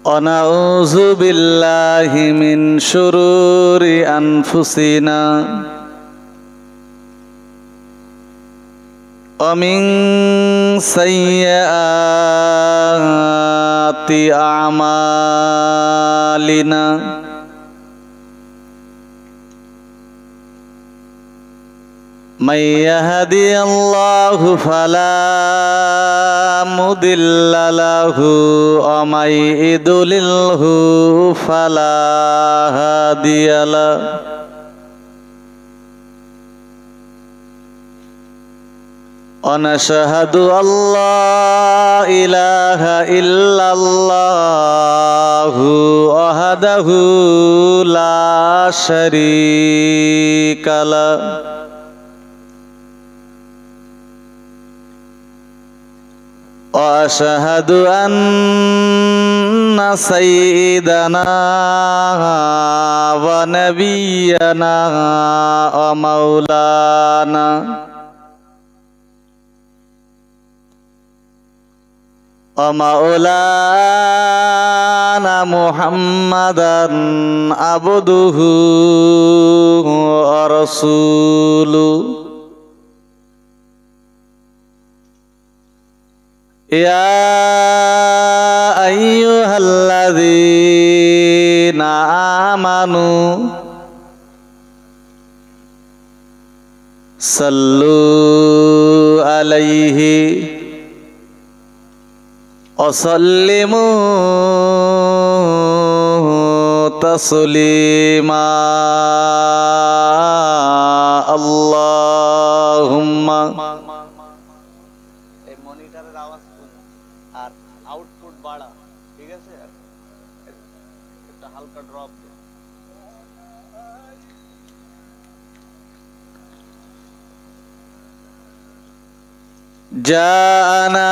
ونعوذ بالله من شرور أنفسنا ومن سيئات أعمالنا من يهدي الله فلا مضل له ومن يضلله فلا هادي له ونشهد أن لا إله إلا الله وحده لا شريك له وأشهد أن سيدنا ونبينا ومولانا محمدا عبده ورسوله يا أيها الذين آمنوا صلوا عليه وسلموا تسليما اللهم output বাড়া ঠিক আছে একটা হালকা ড্রপ দে জানা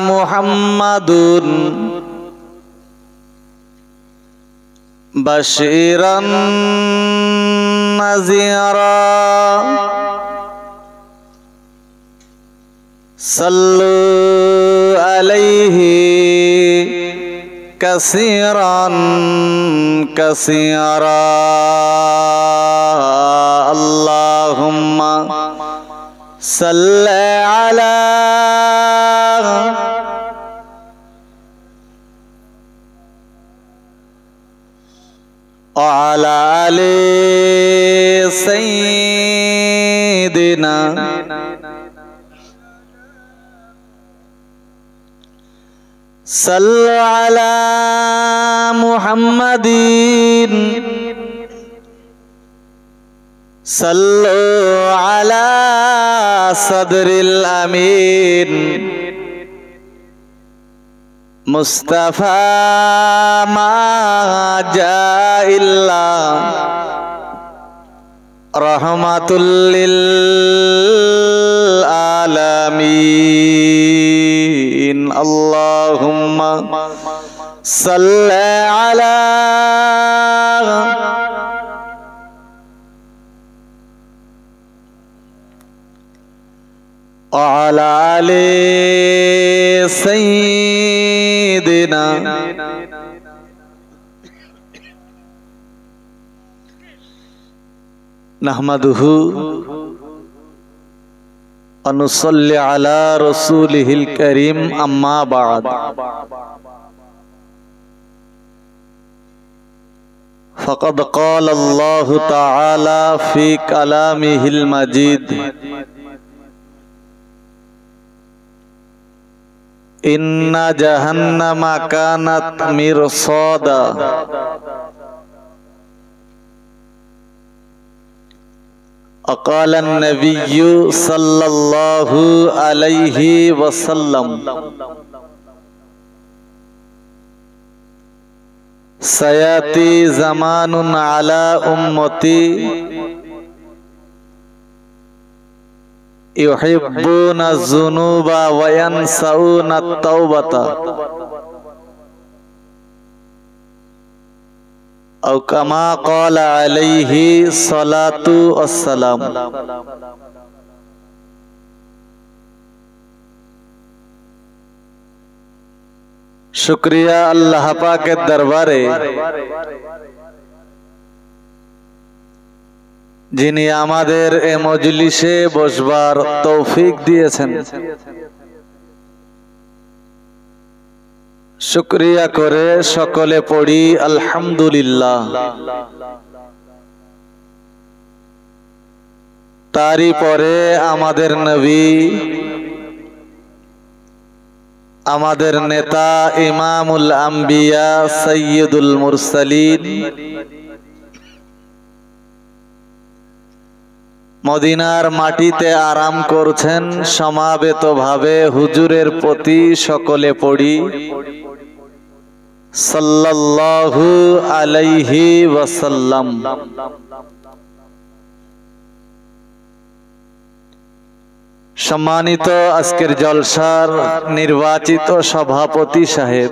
মুহাম্মাদুন বাশীরান নাযীরা সাল্লু আলাইহি কাসীরান কাসীরা আল্লাহুম্মা সাল্লি আলা وعلى آل سيدنا صلوا على محمد صلوا على صدر الأمين مصطفى ما جاء إلا رحمة للعالمين اللهم صل على وعلى آل سيدنا نحمده ونصلي على رسوله الكريم أما بعد فقد قال الله تعالى في كلامه المجيد إن جهنم كانت مرصادا وقال النبي صلى الله عليه وسلم سيأتي زمان على أمتي يحبون الذنوب وينسون التوبة أو كما قال عليه الصلاة والسلام शुक्रिया अल्लाह पाक के दरबारे जिनी आमादेर ए मजलिसे बसबार तौफिक दिएছেন। शुक्रिया करे सकले पड़ी अल्हम्दुलिल्लाह। तारी परे आमादेर नबी आमादेर नेता इमामुल अम्बिया सय्यदुल मुरसलीन मदिनार माटीते आराम करছেন समावेत भावे हुजूरेर प्रति सकले पड़ी सल्लल्लाहु अलैहि वसल्लम। सम्मानित आजकेर जलसार निर्वाचित सभापति साहेब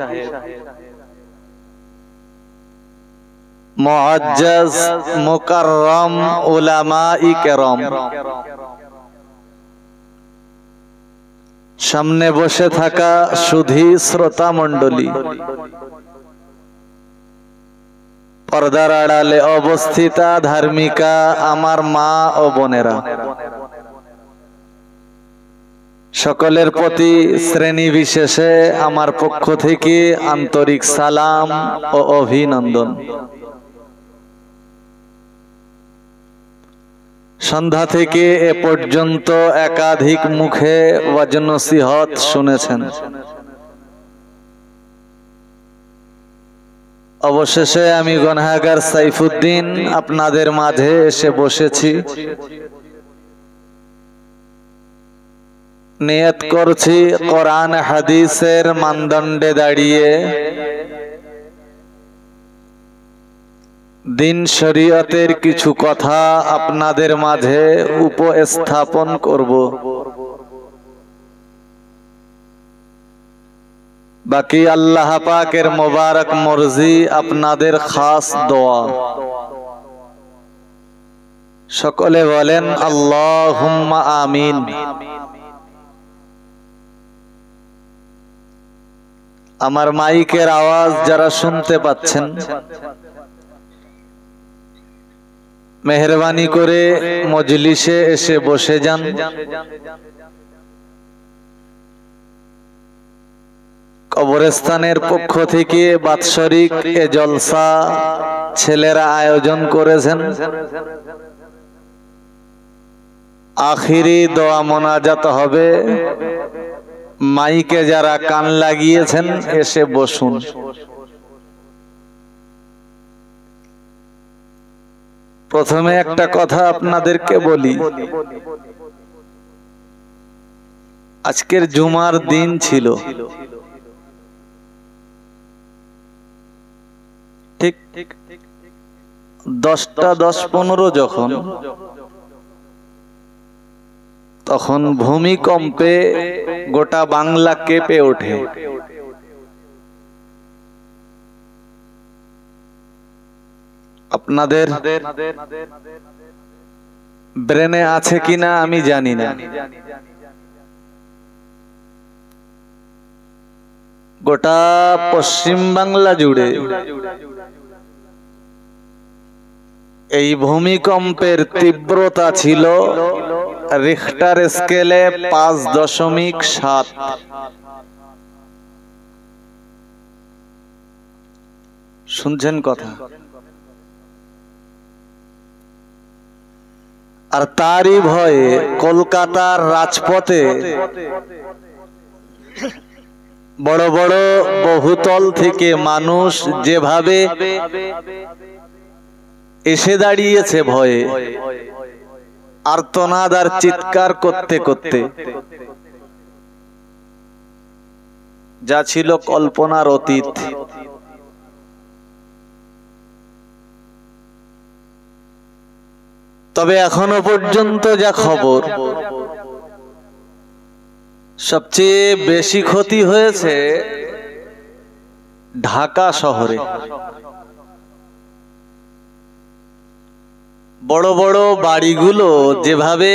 मुअज्जज मुकर्रम उलामाए केराम सामने बसे थाका सुधी श्रोता मंडली पर्दार आड़ाले अवस्थिता धार्मिका आमार मा ओ बोनेरा सकलेर प्रति श्रेणी विशेषे आमार पक्ष थेके आंतरिक सालाम ओ अभिनंदन। सन्ध्या थेके ए पर्यन्त एकाधिक मुखे वाज नसीहत शुनेছেন। अवशेषे आमी गुनाहगार साइफुद्दीन आपनादेर माझे एसे बसेছি। नियत करছি कुरान हादिसेर मानदंडे दाड़िये दिन शरियतेर किछु कथा आपनादेर माझे उपस्थापन करब। बाकी अल्लाह पाकेर मुबारक मर्जी आपनादेर खास दुआ। सकले बोलेन अल्लाहुम्मा आमीन। आमार माइकेर आवाज जारा सुनते पाচ্ছেন मेहरबानी करे मजलिसे एसे बसे जान। कबरस्तानेर पक्ष थेके बात्सरिक ए जलसा छेलेरा आयोजन करेছেন। आखिरी दोया मोनाजात होबे। माइके जारा कान লাগিয়েছেন एसे बसुन। प्रथमे एकटा कथा आपनादेरके बोली। आजकेर जुमार दिन छिलो ठीक 10টা 10-15 যখন তখন ভূমিকম্পে গোটা বাংলা কেঁপে ওঠে। আপনাদের ব্রেনে আছে কিনা আমি জানি না। গোটা পশ্চিম বাংলা জুড়ে এই ভূমিকম্পের তীব্রতা ছিল रिख्टर स्केले 5.7। सुनছেন কথা। আর তারই ভয়ে কলকাতার রাজপথে বড় বড় বহুতল থেকে মানুষ যেভাবে এসে দাঁড়িয়েছে ভয়ে आर्तनाद और चित्कार करते करते जा छिलो कल्पनार अतीत। तबे एखोनो पर्यन्त जा खबर सबचेये बेशी क्षति हयेछे ढाका शहरे। बड़ो बड़ो बाड़ीगुलो जेभावे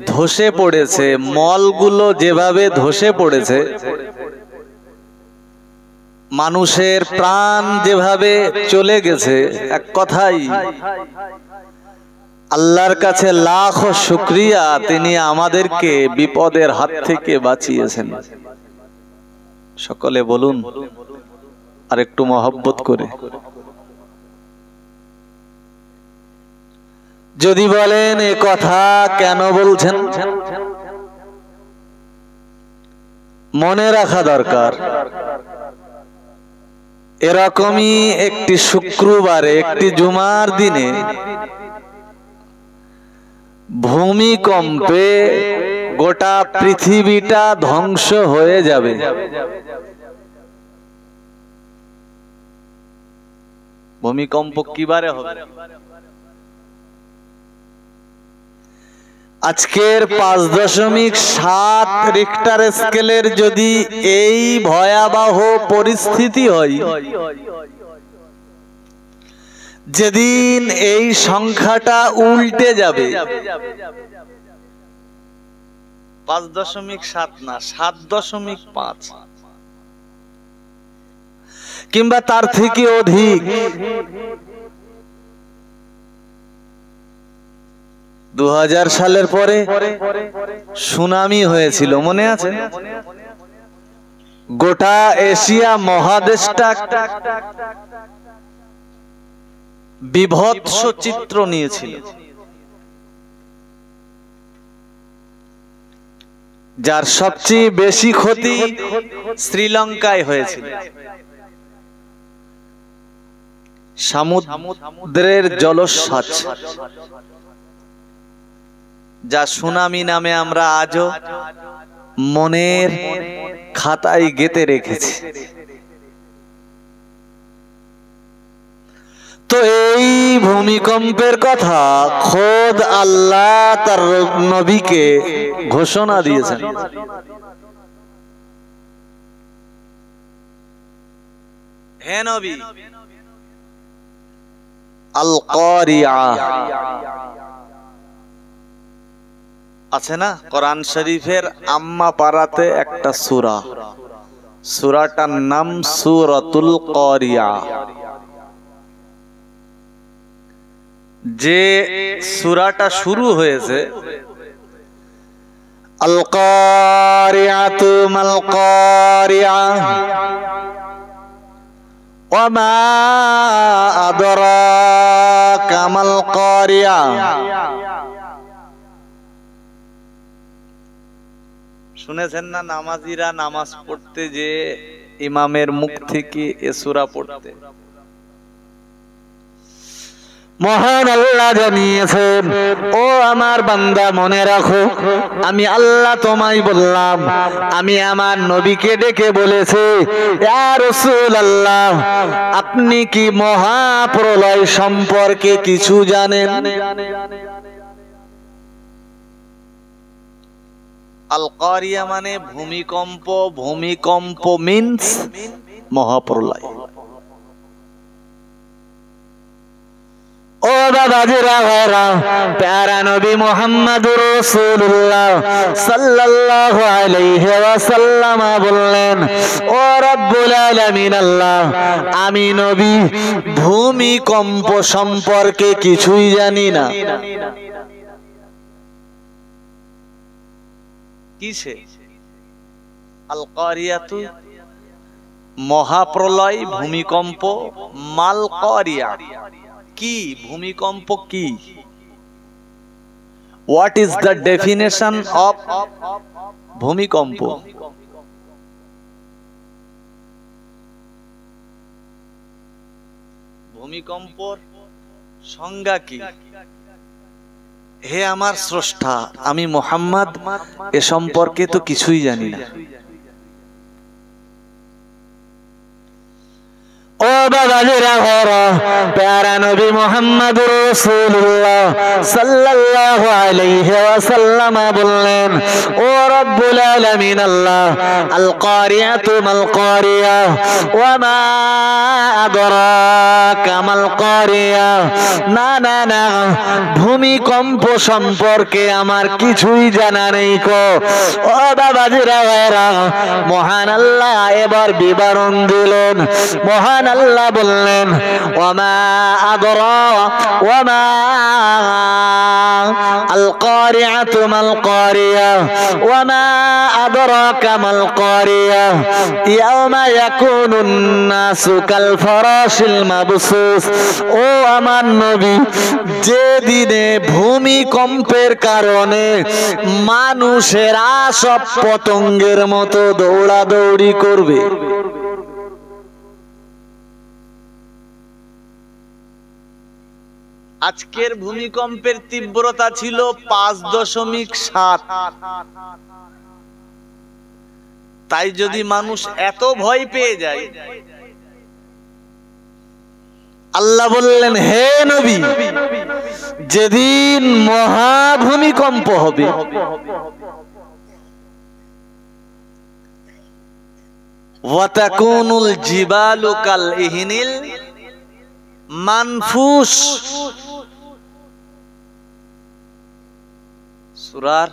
धसे पड़ेছে, मलगुलो जेभावे धसे पड़ेছে, মানুষের প্রাণ যেভাবে চলে গেছে, এক কথাই আল্লাহর কাছে লাখ শুকরিয়া, তিনি আমাদেরকে বিপদের হাত থেকে বাঁচিয়েছেন। সকলে বলুন আর একটু মহব্বত করে। যদি বলেন এ কথা কেন বলছেন, মনে রাখা দরকার এরকমই একটি শুক্রবারে, একটি জুমার দিনে ভূমিকম্পে গোটা পৃথিবীটা ধ্বংস হয়ে যাবে। ভূমিকম্প কিবারে হবে? আজকের 5.7 রিক্টার স্কেলের যদি এই ভয়াবহ পরিস্থিতি হয়, যেদিন এই সংখ্যাটা উল্টে যাবে, 5.7 না 7.5 কিংবা তার থেকে অধিক। 2000 সালের পরে সুনামি হয়েছিল, মনে আছে? গোটা এশিয়া মহাদেশটা বিভৎস চিত্র নিয়েছিল, যার সবচেয়ে বেশি ক্ষতি শ্রীলঙ্কায় হয়েছিল। সমুদ্রের জলোচ্ছ্বাস, যা সুনামি নামে আমরা আজও মনের খাতায় গেঁথে রেখেছি। তো এই ভূমিকম্পের কথা খোদ আল্লাহ তার নবীকে ঘোষণা দিয়েছেন। হে নবী, আল কারিয়া আছে না কোরআন শরীফের আম্মা পারাতে একটা সূরা, সূরাটার নাম সূরাতুল কারিয়া। যে সূরাটা শুরু হয়েছে আল কারিয়াতু মাল কারিয়া ওয়া মা আদরাকা মাল কারিয়া, শুনেছেন না নামাজিরা নামাজ পড়তে যে ইমামের মুখ থেকে এ সূরা পড়তে? মহান আল্লাহ জানিয়েছেন, ও আমার বান্দা মনে রাখো, আমি আল্লাহ তোমায় বললাম, আমি আমার নবীকে ডেকে বলেছি, ইয়া রাসূলুল্লাহ, আপনি কি মহাপ্রলয় সম্পর্কে কিছু জানেন? আল কারিয়া মানে ভূমিকম্প, ভূমিকম্প মিন্স মহাপ্রলয়। ও বাবাজিরা ভাইরা, প্যারা নবী মুহাম্মদুর রাসূলুল্লাহ সাল্লাল্লাহু আলাইহি ওয়াসাল্লাম বললেন, ও রব্বুল আলামিন আল্লাহ, আমি নবী ভূমিকম্প সম্পর্কে কিছুই জানি না। কিসে? আল কারিয়াতু মহাপ্রলয়, ভূমিকম্প, মাল কারিয়া কি? ভূমিকম্প কি? What is the definition of ভূমিকম্প? ভূমিকম্পর সংজ্ঞা কি? হে আমার স্রষ্টা, আমি মুহাম্মদ এ সম্পর্কে তো কিছুই জানি না। ও বাবাজিরা, প্যারা নবী মুহাম্মদুর রাসূলুল্লাহ সাল্লাল্লাহু আলাইহি ওয়াসাল্লাম বললেন, ও রব্বুল আলামিন আল্লাহ, আল কারিয়াতু মাল কারিয়া ওয়া মা আদরাকা মাল কারিয়া। না না না, ভূমিকম্প সম্পর্কে আমার কিছুই জানা নেই কো। ও বাবাজিরা ভাইরা, মহান আল্লাহ এবার বিবরণ দিলেন। মহান আল্লাহ বললেন, ওয়া মা আদরা ওয়া মা আল কারিয়াতু মাল কারিয়া ওয়া মা আদরাকা মাল কারিয়া ইয়াউমা ইয়াকুনুন নাসু কাল ফারাশিল মাবসুস। ও আমার নবী, যেদিনে ভূমিকম্পের কারণে মানুষেরা সব পতঙ্গের মতো দৌড়াদৌড়ি করবে। আজকের ভূমিকম্পের তীব্রতা ছিল 5.7। তাই যদি মানুষ এত ভয় পেয়ে যায়, আল্লাহ বললেন, হে নবী, যেদিন মহাভূমিকম্প হবে, ওয়াতাকুনুল জিবালু কাল ইহনিল মানফুস। সূরার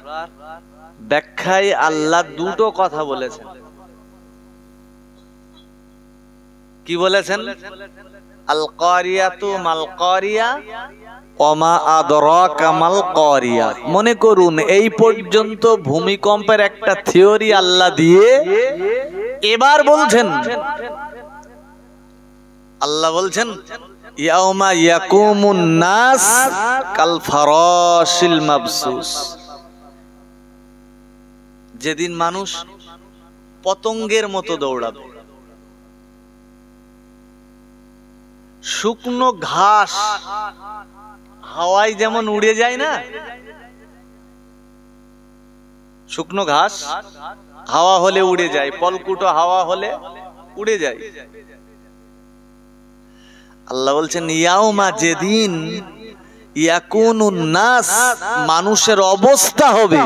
ব্যাখ্যায় আল্লাহ দুটো কথা বলেছেন। কি বলেছেন? আল কারিয়াতু মাল কারিয়া ওয়া মা আদরাকা মাল কারিয়া। মনে করুন এই পর্যন্ত ভূমিকম্পের একটা থিওরি আল্লাহ দিয়ে এবার বলছেন, আল্লাহ বলছেন, ইয়াউমা ইয়াকুমুন নাস কাল ফারাশিল মাবসুস। যেদিন মানুষ পতঙ্গের মতো দৌড়াবে। শুকনো ঘাস হাওয়ায় যেমন উড়ে যায় না, শুকনো ঘাস হাওয়া হলে উড়ে যায়, পলকুটো হাওয়া হলে উড়ে যায়। আল্লাহ বলছেন, ইয়াউমা, যেদিন, ইয়াকুনুন নাস, মানুষের অবস্থা হবে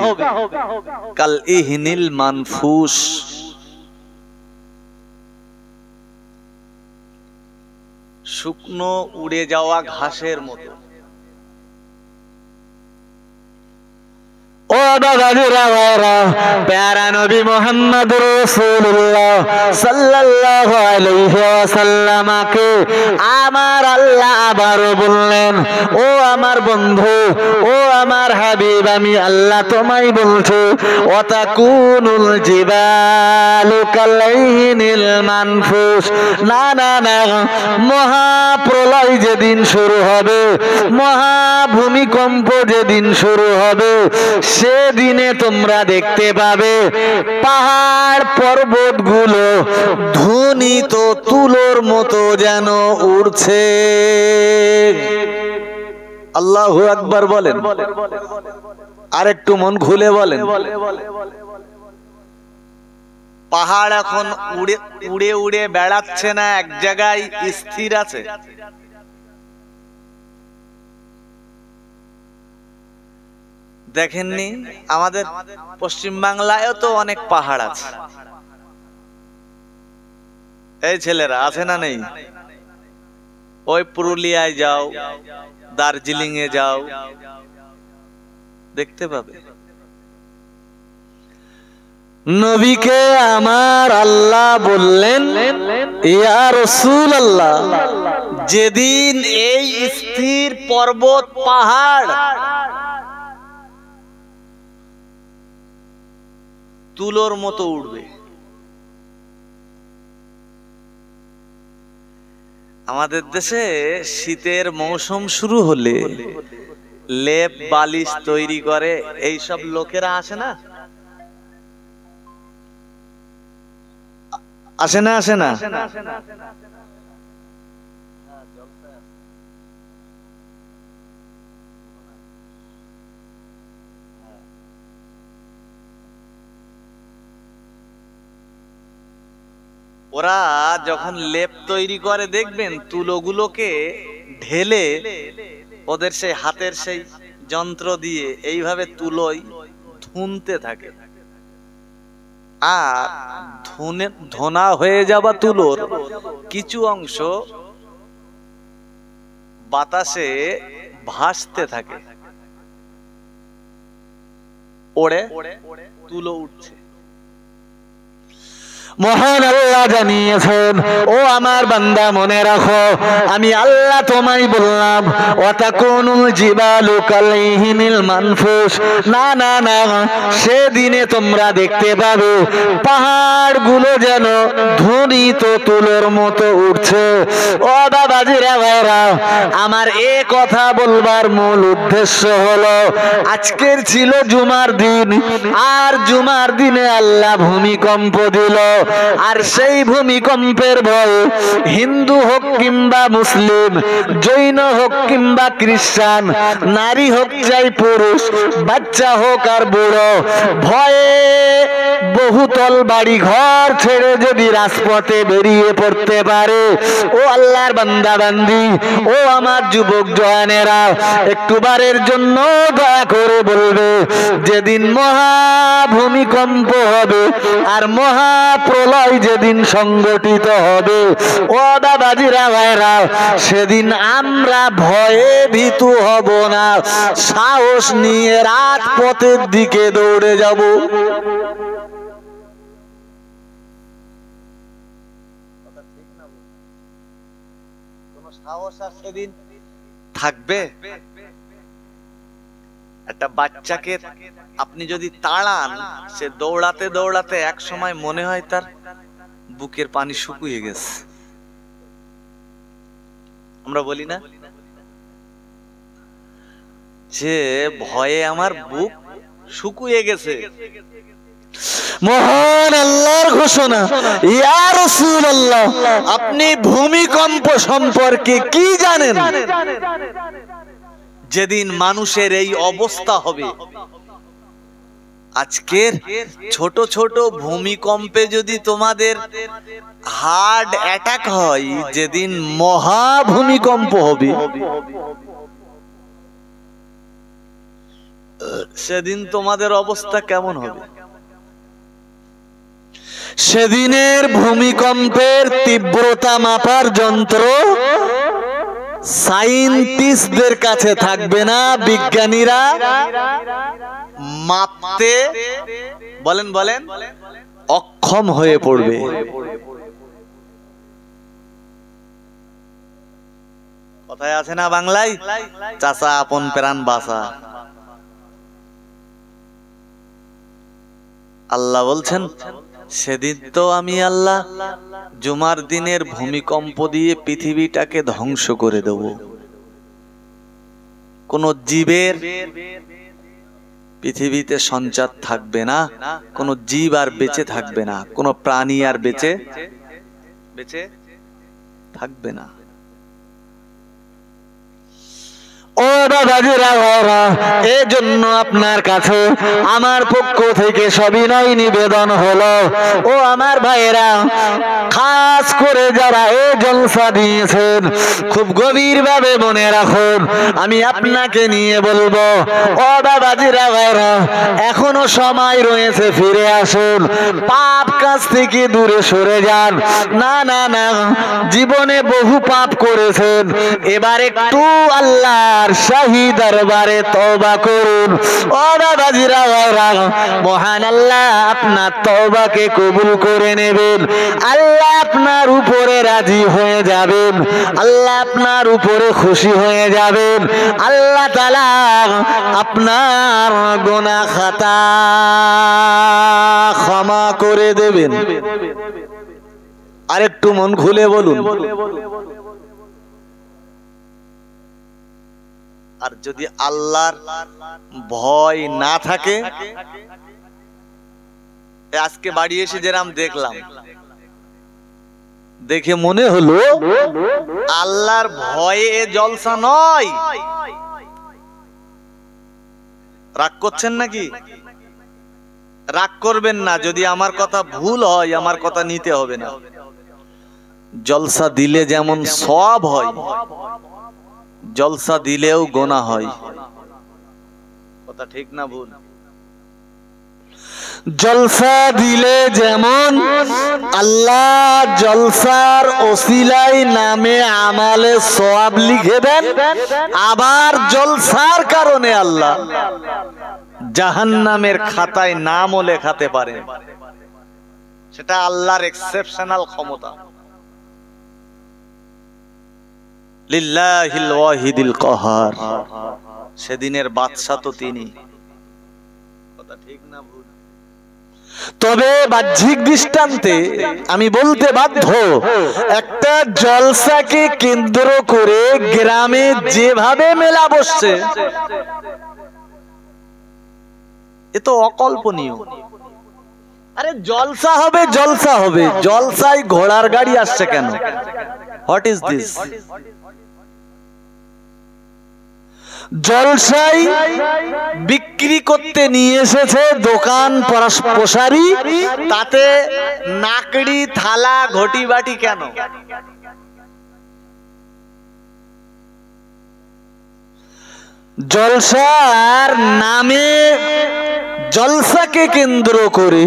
কাল ইহনিল মানফুস, শুকনো উড়ে যাওয়া ঘাসের মতো। ও বাবাজিরা ভাইরা, প্যারা নবী মুহাম্মদুর রাসূলুল্লাহ সাল্লাল্লাহু আলাইহি ওয়াসাল্লামকে আমার আল্লাহ আবার বললেন, ও আমার বন্ধু, ও আমার হাবিব, আমি আল্লাহ তোমায় বলছি, ওয়াতাকুনুল জিবালু কালাইনিল মানফুস। না না না, মহাপ্রলয় যেদিন শুরু হবে, মহাভূমিকম্প যেদিন শুরু হবে, সেদিনে তোমরা দেখতে পাবে পাহাড় পর্বতগুলো ধ্বনিত তুলোর মতো যেন উড়ছে। আল্লাহু আকবার বলেন, আর একটু মন খুলে বলেন। পাহাড় এখন উড়ে উড়ে বেড়াচ্ছে না, এক জায়গায় স্থির আছে। দেখেননি আমাদের পশ্চিম বাংলায়ও তো অনেক পাহাড় আছে। এই ছেলেরা আছে না নেই? ওই পুরুলিয়ায় যাও, দার্জিলিং এ যাও, দেখতে পাবে। নবীকে আমার আল্লাহ বললেন, ইয়া রাসূলুল্লাহ, যেদিন এই স্থির পর্বত পাহাড় তুলোর মতো উঠবে। আমাদের দেশে শীতের মৌসুম শুরু হলে লেপ বালিশ তৈরি করে এইসব লোকেরা আসে না, আসে না, আসে না? ওরা যখন লেপ তৈরি করে দেখবেন তুলোগুলোকে ঢেলে ওদের সেই হাতের সেই যন্ত্র দিয়ে এইভাবে তুলোয় ধুনতে থাকে, আর ধোনা হয়ে যাওয়া তুলোর কিছু অংশ বাতাসে ভাসতে থাকে, ওড়ে তুলো উঠছে। মহান আল্লাহ জানিয়েছেন, ও আমার বান্দা মনে রাখো, আমি আল্লাহ তোমায় বললাম ওয়াতাকুনুল জিবালু কালইহিনিল মানফুস। না না না, সেদিনে তোমরা দেখতে পাবে পাহাড়গুলো যেন ধ্বনিত তুলোর মতো উঠছে। ও বাবাজিরা ভাইরা, আমার এ কথা বলবার মূল উদ্দেশ্য হলো, আজকের ছিল জুমার দিন, আর জুমার দিনে আল্লাহ ভূমিকম্প দিল, আর সেই ভূমিকম্পের ভয়ে হিন্দু হোক কিংবা মুসলিম, জৈন হোক কিংবা খ্রিস্টান, নারী হোক চাই পুরুষ, বাচ্চা হোক আর বুড়ো, ভয়ে বহুতল বাড়ি ঘর ছেড়ে যদি রাজপথে বেরিয়ে পড়তে পারে, ও আল্লাহর বান্দা বান্দি, ও আমার যুবক জওয়ানেরা, একটুবারের জন্য দয়া করে বলবে, যেদিন মহা ভূমিকম্প হবে আর মহা প্রলয় যেদিন সংগঠিত হবে, ও বাবাজিরা ভাইরা, সেদিন আমরা ভয়ে ভীতু হব না, সাহস নিয়ে রাজপথের দিকে দৌড়ে যাব। সেদিন থাকবে? একটা বাচ্চাকে আপনি যদি তাড়ান, সে দৌড়াতে দৌড়াতে এক সময় মনে হয় তার বুকের পানি শুকিয়ে গেছে। আমরা বলি না যে ভয়ে আমার বুক শুকিয়ে গেছে। মহান আল্লাহর ঘোষণা, ইয়া রাসূলুল্লাহ, আপনি ভূমিকম্প সম্পর্কে কি জানেন? যেদিন মানুষের এই অবস্থা হবে, আজকের ছোট ছোট ভূমিকম্পে যদি তোমাদের হার্ট অ্যাটাক হয়, যেদিন মহা ভূমিকম্প হবে সেদিন তোমাদের অবস্থা কেমন হবে? সেদিনের ভূমিকম্পের তীব্রতা মাপার যন্ত্র সায়েন্টিস্টদের কাছে থাকবে না, বিজ্ঞানীরা মাপতে বলেন অক্ষম হয়ে পড়বে। কথায় আছে না বাংলায়, চাচা আপন প্রাণ বাঁচা। আল্লাহ বলছেন, সেদিন তো আমি আল্লাহ জুমার দিনের ভূমিকম্প দিয়ে পৃথিবীটাকে ধ্বংস করে দেব। কোন জীবের পৃথিবীতে সঞ্চার থাকবে না, কোন জীব আর বেঁচে থাকবে না, কোন প্রাণী আর বেঁচে থাকবে না। ও বাবাজিরা, এই জন্য আপনার কাছে আমার পক্ষ থেকে সবিনয় নিবেদন হলো, ও আমার ভাইয়েরা, খাস করে যারা এই জলসা দিয়েছেন, খুব গভীর ভাবে মনে রাখুন, আমি আপনাকে নিয়ে বলবো, ও বাবাজিরা ভাইরা, এখনো সময় রয়েছে, ফিরে আসুন, পাপ কাজ থেকে দূরে সরে যান। না না না, জীবনে বহু পাপ করেছেন, এবার একটু আল্লাহর শাহী দরবারে তওবা করুন। ও বাবাজিরা ভাইরা, মহান আল্লাহ আপনার তওবাকে কবুল করে নেবেন, আল্লাহ আপনার উপরে রাজি হয়ে যাবেন, আল্লাহ আপনার উপরে খুশি হয়ে যাবেন, আল্লাহ তাআলা আপনার গুনাহ খাতা ক্ষমা করে দেবেন। আরেকটু মন খুলে বলুন। আর যদি আল্লাহর ভয় না থাকে, আজকে বাড়ি এসে যেরাম দেখলাম, দেখে মনে হলো আল্লাহর ভয়ে এ জলসা নয়। রাগ করছেন নাকি? রাগ করবেন না, যদি আমার কথা ভুল হয় আমার কথা নিতে হবে না। জলসা দিলে যেমন সওয়াব হয়, জলসা দিলেও গোনা হয়। কথা ঠিক না ভুল? জলসা দিলে যেমন আল্লাহ জলসার ওসিলায় নামে আমালে সওয়াব লিখে দেন, আবার জলসার কারণে আল্লাহ জাহান্নামের খাতায় নামও লেখাতে পারেন। সেটা আল্লাহর এক্সেপশনাল ক্ষমতা। লিল্লাহিল ওয়াহিদিল কাহার, সেদিনের বাদশা তো তিনি। কথা ঠিক না ভুল? তবে বাহ্যিক দৃষ্টান্তে আমি বলতে বাধ্য, একটা জলসাকে কেন্দ্র করে গ্রামে যেভাবে মেলা বসছে এ তো অকল্পনীয়। আরে জলসা হবে, জলসা হবে, জলসায় ঘোড়ার গাড়ি আসছে কেন? What is this? জলসাই বিক্রি করতে নিয়ে এসেছে দোকান প্রসারী, তাতে নাকড়ি থালা ঘটি বাটি কেন? জলসার নামে জলসাকে কেন্দ্র করে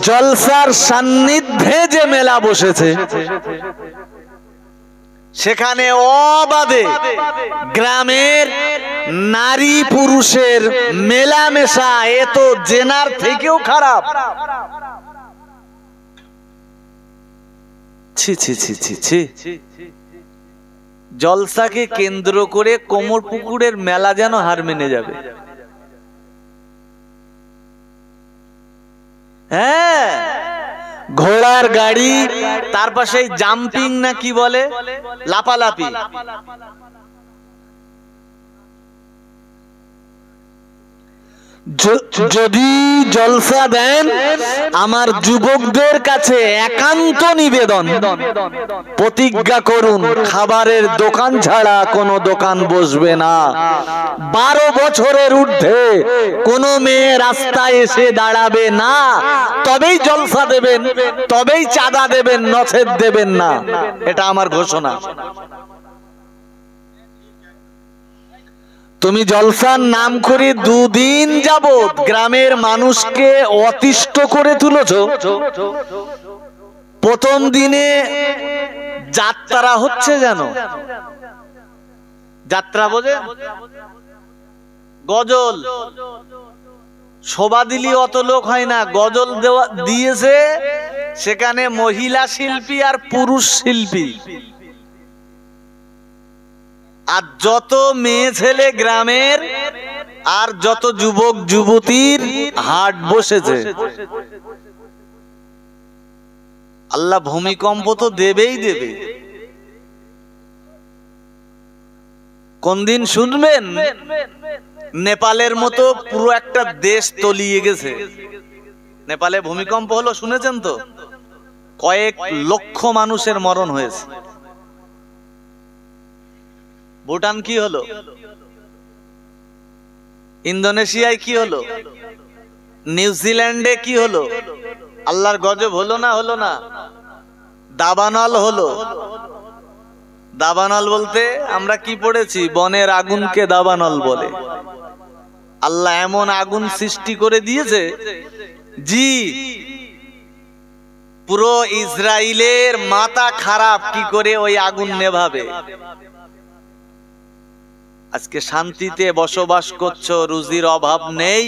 জলসার সান্নিধ্যে যে মেলা বসেছে সেখানে অবাধে গ্রামের নারী পুরুষের মেলামেশা, এ তো জেনার থেকেও খারাপ। ছি ছি ছি ছি ছি। জলসাকে কেন্দ্র করে কোমর পুকুরের মেলা যেন হার মেনে যাবে। হ্যাঁ, ঘোড়ার গাড়ি, তার পাশে জাম্পিং না কি বলে, লাপালাপি। যদি জলসা দেন, আমার যুবকদের কাছে একান্ত নিবেদন, প্রতিজ্ঞা করুন খাবারের দোকান ছাড়া কোনো দোকান বসবে না। 12 বছরের ঊর্ধ্বে কোনো মেয়ে রাস্তায় এসে দাঁড়াবে না, তবেই জলসা দেবেন, তবেই চাঁদা দেবেন, নছেদ দেবেন না। এটা আমার ঘোষণা। তুমি জলসার নাম করে 2 দিন যাবত গ্রামের মানুষকে অতিষ্ঠ করে তুলেছ। প্রথম দিনে যাত্রা হচ্ছে, যেন যাত্রা বোঝে, গজল শোভা দিলি অত লোক হয় না, গজল দিয়েছে সেখানে মহিলা শিল্পী আর পুরুষ শিল্পী, আর যত মেয়ে ছেলে গ্রামের আর যত যুবক যুবতীর হাট বসেছে। আল্লাহ ভূমিকম্প তো দেবেই দেবে। কোন দিন শুনবেন নেপালের মতো পুরো একটা দেশ তলিয়ে গেছে। নেপালে ভূমিকম্প হলো, শুনেছেন তো? কয়েক লক্ষ মানুষের মরণ হয়েছে। ভুটান কি হলো? ইন্দোনেশিয়ায় কি হলো? নিউজিল্যান্ডে কি হলো? আল্লাহর গজব হলো না? হলো না? দাবানল হলো। দাবানল বলতে আমরা কি পড়েছি? বনের আগুনকে দাবানল বলে। আল্লাহ এমন আগুন সৃষ্টি করে দিয়েছে, জি পুরো ইসরায়েলের মাথা খারাপ কি করে ওই আগুন নেভাবে। আজকে শান্তিতে বসবাস করছো, রুজির অভাব নেই,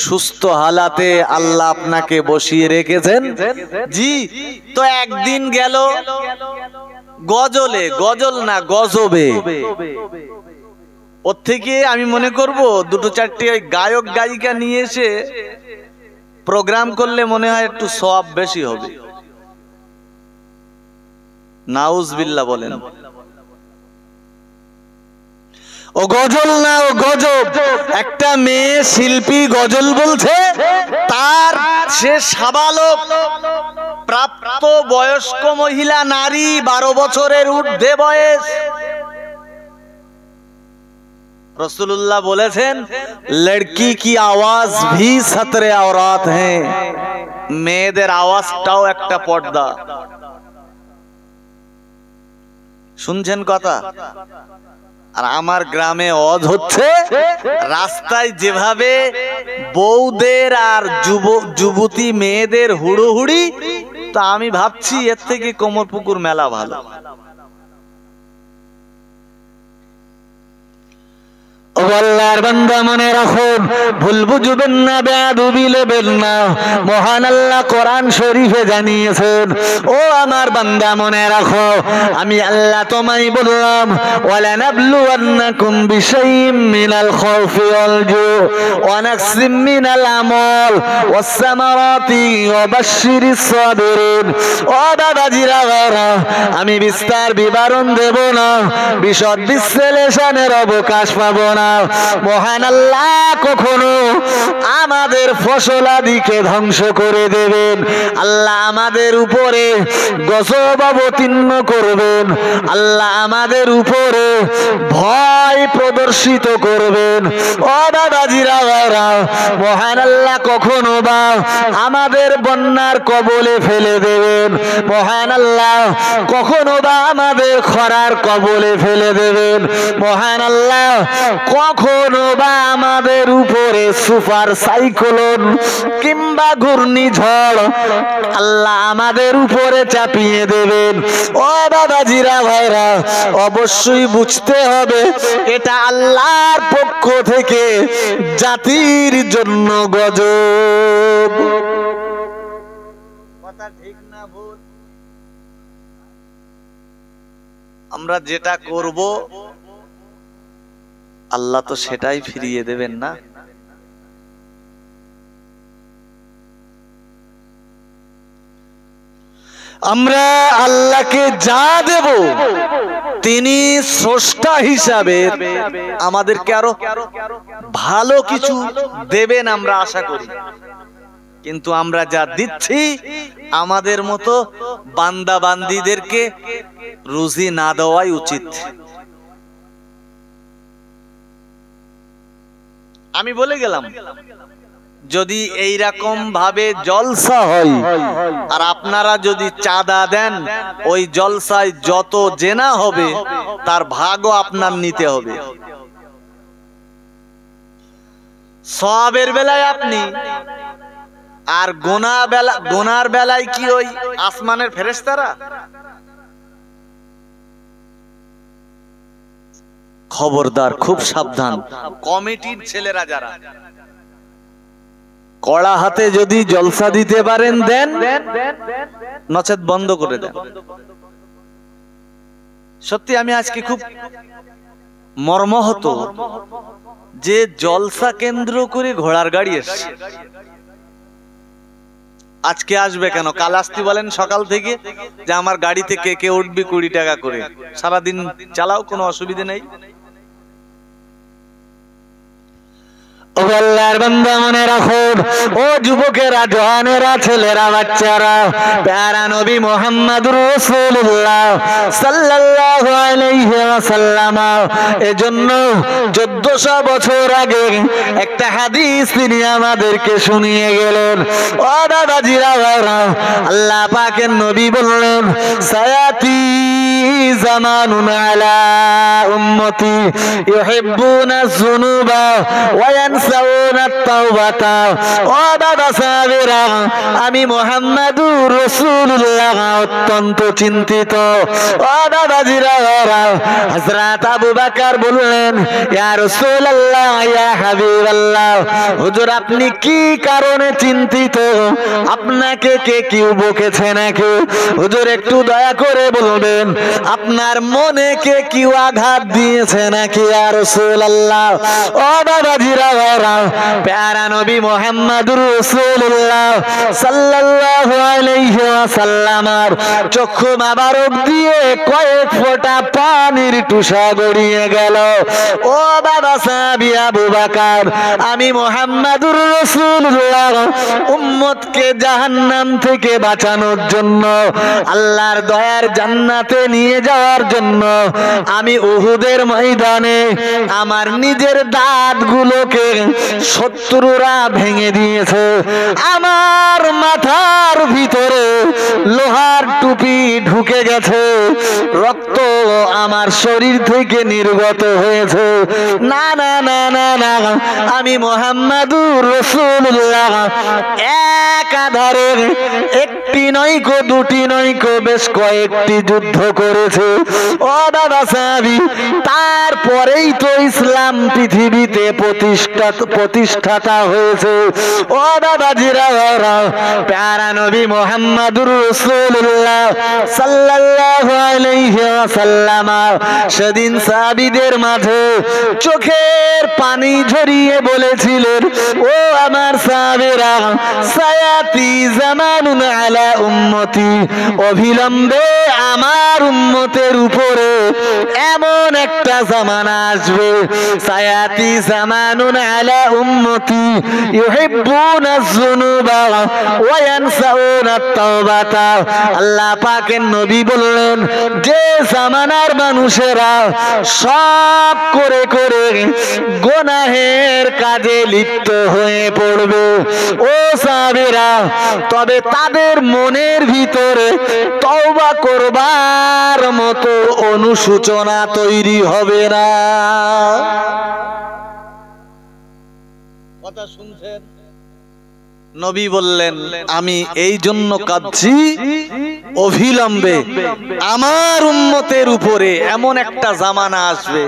সুস্থ হালাতে আল্লাহ আপনাকে বসিয়ে রেখেছেন। জি, তো একদিন গেল গজলে, গজল না গজবে। ওর থেকে আমি মনে করব 2-4টি ওই গায়ক গায়িকা নিয়ে এসে প্রোগ্রাম করলে মনে হয় একটু সওয়াব বেশি হবে। নাউজুবিল্লাহ বলেন। ও গজল না, ও গজব। একটা মেয়ে শিল্পী গজল বলছে, তার সে সাবালক প্রাপ্ত বয়স্ক মহিলা নারী, 12 বছরের ঊর্ধ্বে বয়স। রাসূলুল্লাহ বলেছেন, লড়কি কি আওয়াজ ভি সতরে আওরাত হ্যাঁ, মেয়েদের আওয়াজটাও একটা পর্দা। শুনছেন কথা? আর আমার গ্রামে অজ হচ্ছে রাস্তায় যেভাবে বউদের আর যুবতী মেয়েদের হুড়োহুড়ি, তা আমি ভাবছি এর থেকে কোমরপুকুর মেলা ভালো। আল্লাহর বান্দা মনে রাখুন, ভুল বুঝবেন না, বেয়াদবি নেবেন না। মহান আল্লাহ কোরআন শরীফে জানিয়েছেন, ও আমার বান্দা মনে রাখো, আমি আল্লাহ তোমায় বললাম, ওয়ালা নাবলুওয়ান্নাকুম বিশাইইম মিনাল খাউফি ওয়াল জু ওয়া নাকসিম মিনাল আমওয়াল ওয়াস সামারাতি ওয়া বাশশিরিস সাবিরিন। ও বাবাজিরা ভাইরা, আমি বিস্তার বিবরণ দেব না, বিশদ বিশ্লেষণের অবকাশ পাবো না। মহান আল্লাহ কখনো আমাদের ফসলাদিকে ধ্বংস করে দেবেন, আল্লাহ আমাদের উপরে গজব অবতীর্ণ করবেন, আল্লাহ আমাদের উপরে ভয় প্রদর্শিত করবেন। ও বাবাজিরা ভাইরা, মহান আল্লাহ কখনো বা আমাদের বন্যার কবলে ফেলে দেবেন, মহান আল্লাহ কখনো বা আমাদের খরার কবলে ফেলে দেবেন, মহান আল্লাহ কখনো বা আমাদের উপরে সুপার সাইক্লোন কিংবা ঘূর্ণিঝড় আল্লাহ আমাদের উপরে চাপিয়ে দেবেন। ও বাবাজিরা ভাইরা, অবশ্যই বুঝতে হবে এটা আল্লাহর পক্ষ থেকে জাতির জন্য গজব। কথা ঠিক না ভুল? আমরা যেটা করব আল্লাহ তো সেটাই ফিরিয়ে দেবেন না। আমরা আল্লাহকে যা দেব তিনি স্রষ্টা হিসাবে আমাদেরকে আরো ভালো কিছু দেবেন আমরা আশা করি, কিন্তু আমরা যা দিচ্ছি আমাদের মতো বান্দা বান্দীদেরকে রুজি না দেওয়াই উচিত। আমি বলে গেলাম, যদি এইরকম ভাবে জলসা হয় আর আপনারা যদি চাঁদা দেন, ওই জলসায় যত জেনা হবে তার ভাগও আপনার নিতে হবে। সওয়াবের বেলায় আপনি, আর গোনার বেলায় কি ওই আসমানের ফেরেশতারা? খবরদার, খুব সাবধান। কমিটির ছেলেরা যারা কড়া হাতে যদি জলসা দিতে পারেন দেন, নচেত বন্ধ করে দেন। সত্যি আমি আজকে খুব মর্মাহত যে জলসা কেন্দ্র করে ঘোড়ার গাড়ি এসছে। আজকে আসবে কেন? কাল আসতে বলেন সকাল থেকে যে আমার গাড়িতে কে কে উঠবি 20 টাকা করে, সারাদিন চালাও, কোনো অসুবিধা নেই। ও আল্লাহর বান্দা মনে রাখুন, ও যুবকেরা, জওয়ানেরা, ছেলেরা, বাচ্চারা, প্যারা নবী মুহাম্মদুর রাসূলুল্লাহ সাল্লাল্লাহু আলাইহি ওয়াসাল্লাম এজন্য 1400 বছর আগে একটা হাদিস তিনি আমাদেরকে শুনিয়ে গেলেন। ও বাবাজিরা ভাইরা, আল্লাহ পাকের নবী বললেন, সায়াতি জামানুন আলা উম্মতি ইউহিব্বুনা যুনুবা ওয়া আমি মুহাম্মাদুর রাসূলুল্লাহ অত্যন্ত চিন্তিত। ও বাবাজিরা, হযরত আবু বকর বললেন, ইয়া রাসূলুল্লাহ, ইয়া হাবিবাল্লাহ, হুজুর আপনি কি কারণে চিন্তিত? আপনাকে কে কেউ বকেছে নাকি? হুজুর একটু দয়া করে বলবেন, আপনার মনে কে কেউ আঘাত দিয়েছে নাকি ইয়া রাসূলুল্লাহ? ও বাবাজিরা, প্যারা নবী মুহাম্মদুর রাসূলুল্লাহ সাল্লাল্লাহু আলাইহি ওয়াসাল্লামের চক্ষু মোবারক দিয়ে কয়েক ফোঁটা পানির টুসা গড়িয়ে গেল। ও বাবা সাহাবী আবু বকর, আমি মুহাম্মদুর রাসূলুল্লাহ উম্মতকে জাহান্নাম থেকে বাঁচানোর জন্য আল্লাহর দয়ার জান্নাতে নিয়ে নিয়ে যাওয়ার জন্য আমি উহুদের ময়দানে আমার নিজের দাঁতগুলোকে শত্রুরা ভেঙে দিয়েছে। আমার মাথার ভিতরে লোহার টুপি ঢুকে গেছে, রক্ত আমার শরীর থেকে নির্গত হয়েছে। না না না না না, আমি মুহাম্মাদুর রাসূলুল্লাহ একাধারে একটি নয়কো দুটি নয়কো বেশ কয়েকটি যুদ্ধ করেছে। ও দাদা সাহাবী, তারপরেই তো ইসলাম পৃথিবীতে প্রতিষ্ঠাতা হয়েছে। ও দাদাজিরা, প্যারা নবী মুহাম্মাদুর রাসূলুল্লাহ সাল্লাল্লাহু আলাইহি ওয়াসাল্লাম সেদিন সাহাবীদের মাঝে চোখের পানি ঝরিয়ে বলেছিলেন, ও আমার সাহাবীরা, সায়াতি জামানুন আলা উম্মতি, অবিলম্বে আমার উম্মতের উপরে এমন একটা জামানা আসবে, সায়াতি জামানুন আলা উম্মতি ইউহিব্বুনাজ যুনুবা ওয়া ইয়ানসাউনাত তাওবাতা। আল্লাহ পাকের নবী বললেন, যে জামানার মানুষেরা সব করে করে গুনাহের কাজে লিপ্ত হয়ে পড়বে, ও সাহাবীরা, তবে তাদের মনের ভিতরে তওবা করবার মতো অনুশোচনা তৈরি হবে না। কথা শুনছেন? নবী বললেন, আমি এই জন্য কাঁদছি, অবিলম্বে আমার উম্মতের উপরে এমন একটা জামানা আসবে,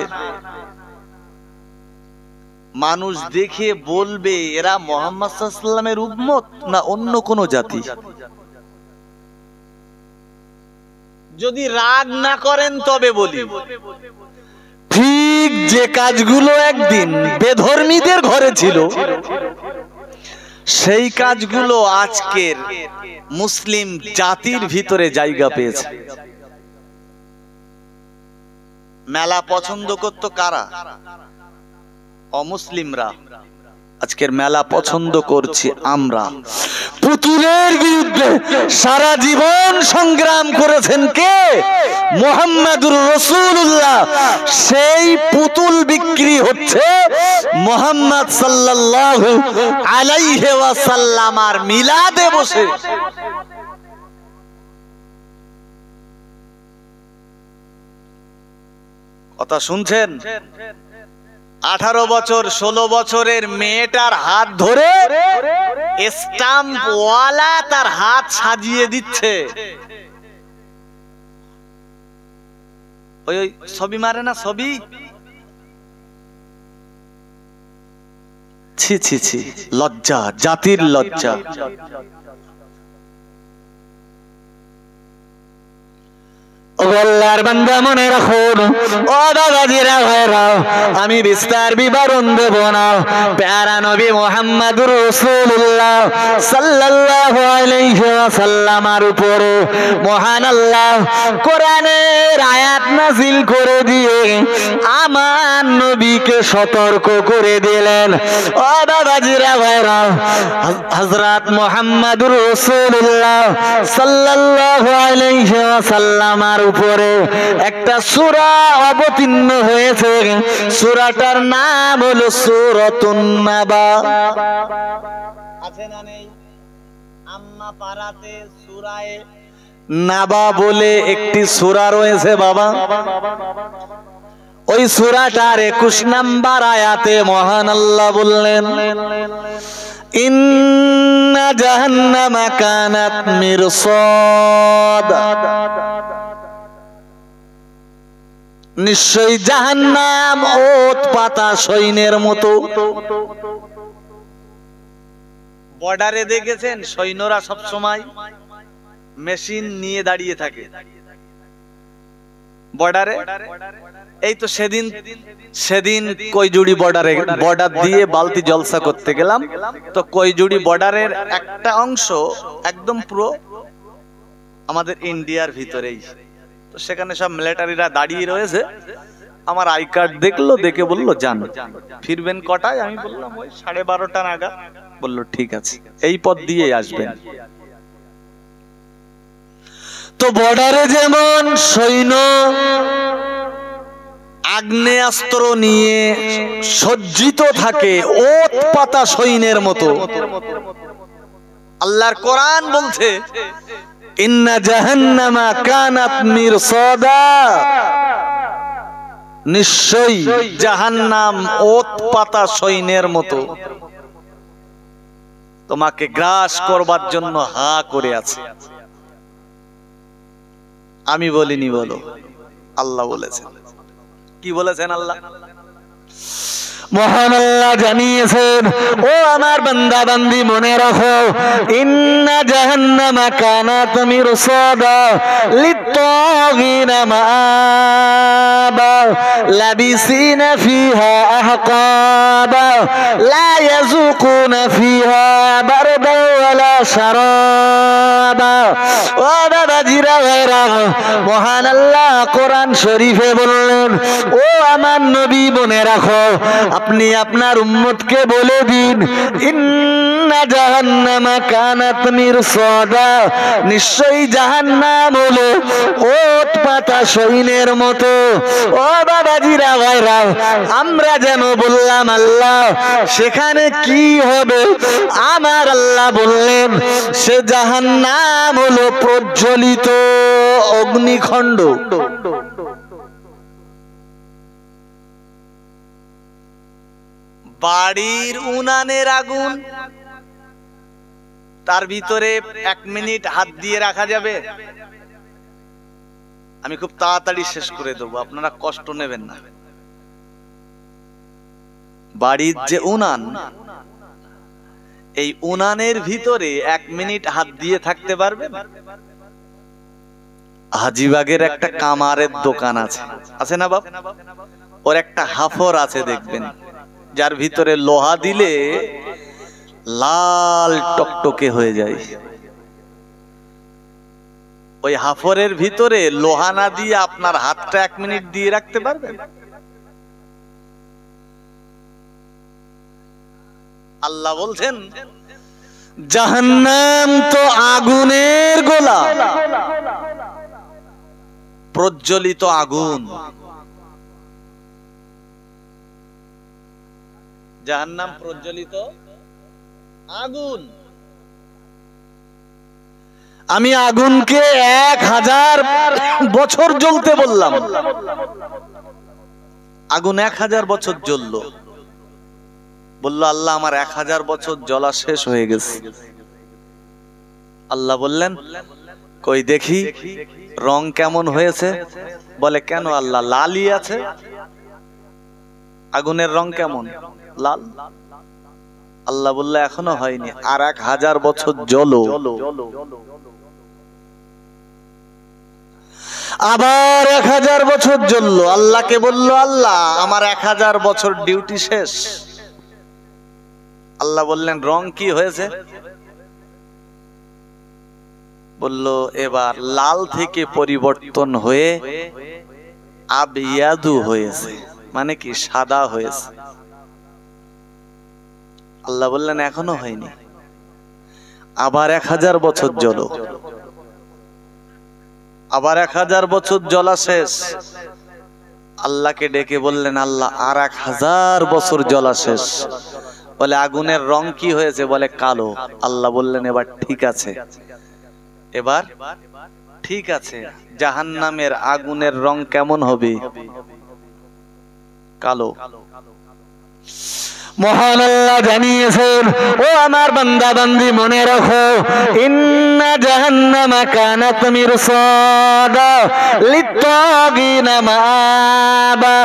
মানুষ দেখে বলবে এরা মুহাম্মদ সাল্লাল্লাহু আলাইহি ওয়াসাল্লামের উম্মত না অন্য কোন জাতি। যদি রাগ না করেন তবে বলি, ঠিক যে কাজগুলো একদিন বেধর্মীদের ঘরে ছিল, সেই কাজগুলো আজকের মুসলিম জাতির ভিতরে জায়গা পেয়েছে। মেলা পছন্দ করত কারা? অমুসলিমরা। আজকের মেলা পছন্দ করছি আমরা। পুতুলের বিরুদ্ধে সারা জীবন সংগ্রাম করেছেন কে? মুহাম্মাদুর রাসূলুল্লাহ। সেই পুতুল বিক্রি হচ্ছে মুহাম্মদ সাল্লাল্লাহু আলাইহি ওয়াসাল্লাম আর মিলাদে বসে। কথা শুনছেন? 18 বছর 16 বছরের মেয়েটার হাত ধরে স্টাম্প ওয়ালা তার হাত সাজিয়ে দিচ্ছে। ওই ছবি মারে না, ছবি। ছি ছি ছি, লজ্জা, জাতির লজ্জা। আল্লাহর বান্দা মনে রাখুন, ও দাদাজিরা ভাইরা, আমি বিস্তার বিবরণ দেব না। প্যারা নবী মুহাম্মাদুর রাসূলুল্লাহ সাল্লাল্লাহু আলাইহি ওয়াসাল্লামের উপরে মহান আল্লাহ কোরআনের আয়াত নাযিল করে দিয়ে আমার নবীকে সতর্ক করে দিলেন। ও দাদাজিরা ভাইরা, হযরত মুহাম্মাদুর রাসূলুল্লাহ সাল্লাল্লাহু আলাইহি ওয়াসাল্লামের উপরে একটা সূরা অবতীর্ণ হয়েছে। সূরাটার নাম হলো সূরাতুন নাবা। আছে না নেই? আম্মা পারাতে সূরায়ে নাবা বলে একটি সূরা রয়েছে বাবা। ওই সূরাটার 21 নাম্বার আয়াতে মহান আল্লাহ বললেন, ইন্না জাহান্নামা কানাত মিরসাদ, নিশ্চয়ই জাহান্নাম ওত পাতা সৈন্যের মতো। বর্ডারে দেখেছেন সৈন্যরা সব সময় মেশিন নিয়ে দাঁড়িয়ে থাকে বর্ডারে। এই তো সেদিন কৈজুড়ি বর্ডার দিয়ে বালতি জলসা করতে গেলাম, তো কৈজুড়ি বর্ডারের একটা অংশ একদম পুরো আমাদের ইন্ডিয়ার ভিতরেই। তো সেখানে সব মিলিটারিরা দাঁড়িয়ে রয়েছে। আমার আই কার্ড দেখলো, দেখে বললো যান। ফিরবেন কটায়? আমি বললাম ওই 12:30 নাগাদ। বললো ঠিক আছে, এই পথ দিয়ে আসবেন। তো তো বর্ডারে যেমন সৈন্য আগ্নেয়াস্ত্র নিয়ে সজ্জিত থাকে ওত পাতা সৈন্যের মতো, আল্লাহর কোরআন বলছে ইন্না জাহান্নামা কানাত মিরসাদা, নিশ্চয়ই জাহান্নাম ওত পাতা সৈন্যের মতো তোমাকে গ্রাস করবার জন্য হা করে আছে। আমি বলিনি, বলো, আল্লাহ বলেছেন। কি বলেছেন আল্লাহ? মহান আল্লাহ জানিয়েছেন, ও আমার বান্দা বান্দি মনে রাখো, ইন্না জাহান্নামা কানাত মিরসাদা লিত্তাগিনা মাআবা লাবিসিনা ফিহা আহকাবা লা ইয়াযুকুনা ফিহা বারদা ওয়ালা শারাবা। ও বাবাজিরা ভাইরা, মহান আল্লাহ কোরআন শরীফে বললেন, ও আমার নবী মনে রাখো, আপনি আপনার উম্মতকে বলে দিন, ইন্না জাহান্নামা কানাত মিরসাদা, নিশ্চয়ই জাহান্নাম হলো ওট পাতা সৈন্যের মতো। ও বাবাজিরা ভাইরা, আমরা যেন বললাম আল্লাহ সেখানে কি হবে, আমার আল্লাহ বললেন সে জাহান্নাম হলো প্রজ্বলিত অগ্নিখণ্ড। বাড়ির উনানের আগুন, তার ভিতরে 1 মিনিট হাত দিয়ে রাখা যাবে? আমি খুব তাড়াতাড়ি শেষ করে দেবো, আপনারা কষ্ট নেবেন না। বাড়ির যে উনান, এই উনানের ভিতরে 1 মিনিট হাত দিয়ে থাকতে পারবেন? হাজিবাগের একটা কামারের দোকান আছে, আছে না বাপ? ওর একটা হাফর আছে দেখবেন, যার ভিতরে লোহা দিলে লাল টকটকে হয়ে যায়। ওই হাফরের ভিতরে লোহা না দিয়ে আপনার হাতটা 1 মিনিট দিয়ে রাখতে পারবেন? আল্লাহ বলছেন জাহান্নাম তো আগুনের গোলা, প্রজ্বলিত আগুন। জাহান্নাম প্রজ্বলিত আগুন। আমি আগুনকে 1000 বছর জ্বলতে বললাম, আগুন 1000 বছর জ্বললো। বললো আল্লাহ আমার 1000 বছর জ্বলা শেষ হয়ে গেছে। আল্লাহ বললেন কই দেখি রং কেমন হয়েছে? বলে কেন আল্লাহ, লালই আছে। আগুনের রং কেমন? লাল। আল্লাহ বললো এখনো হয়নি, আর 1000 বছর জ্বলো। আবার 1000 বছর জ্বললো। আল্লাহকে বললো আল্লাহ আমার 1000 বছর ডিউটি শেষ। আল্লাহ বললেন রং কি হয়েছে? বলল এবার লাল থেকে পরিবর্তন হয়ে আবিয়াদু হয়েছে, মানে কি সাদা হয়েছে। আল্লাহ বললেন এখনো হয়নি, আবার 1000 বছর জ্বলো। আবার 1000 বছর জ্বলা শেষ। আল্লাহকে ডেকে বললেন আল্লাহ আর 1000 বছর জ্বলা শেষ। বলে আগুনের রং কি হয়েছে? বলে কালো। আল্লাহ বললেন এবার ঠিক আছে, এবার ঠিক আছে। জাহান্নামের আগুনের রং কেমন হবে? কালো। মহান আল্লাহ জানিয়েছেন ও আমার বান্দা বান্দি মনে রাখো, ইন্না জাহান্নামা কানাত মিরসাদা লিত্তাগিনা মাআবা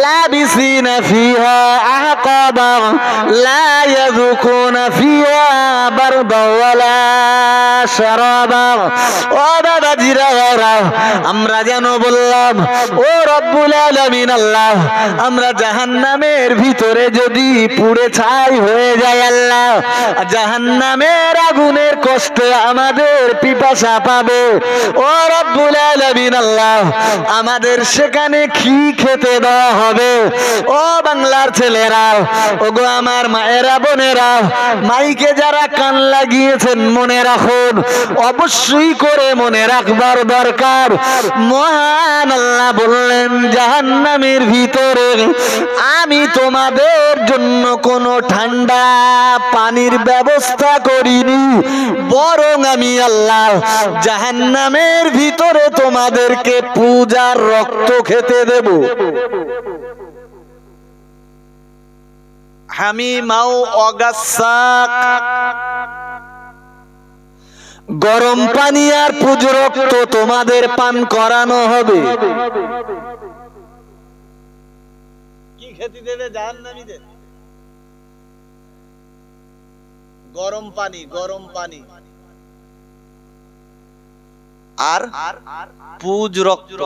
লাবিসিনা ফিহা আহকাবা লা ইয়াযুকুনা ফিহা বারদা ওয়ালা শারাবা। ও বাবাজিরা আমরা যেন বললাম, ও রব্বুল আলামিন আল্লাহ, আমরা জাহান্নামের ভিতরে যদি পুড়ে ছাই হয়ে যায় আল্লাহ, জাহান্নামের আগুনের কষ্টে আমাদের পিপাসা পাবে, ও রব্বুল আলামিন আল্লাহ, আমাদের সেখানে কি খেতে দেওয়া হবে? ও বাংলার ছেলেরা, ওগো আমার মায়েরা বোনেরা, মাইকে যারা কান লাগিয়েছেন মনে রাখুন, অবশ্যই করে মনে রাখবার দরকার, মহান আল্লাহ বললেন জাহান্নামের ভিতরে আমি তোমাদের জন্য কোনো ঠান্ডা পানির ব্যবস্থা করিনি, বরং আমি আল্লাহ জাহান্নামের ভিতরে তোমাদেরকে পূজার রক্ত খেতে দেব। হামিমাও অগাসাক, গরম পানি আর পুজ রক্ত তোমাদের পান করানো হবে। কি খেতে দেবে জাহান্নামীদের? গরম পানি, গরম পানি আর পুজ রক্ত।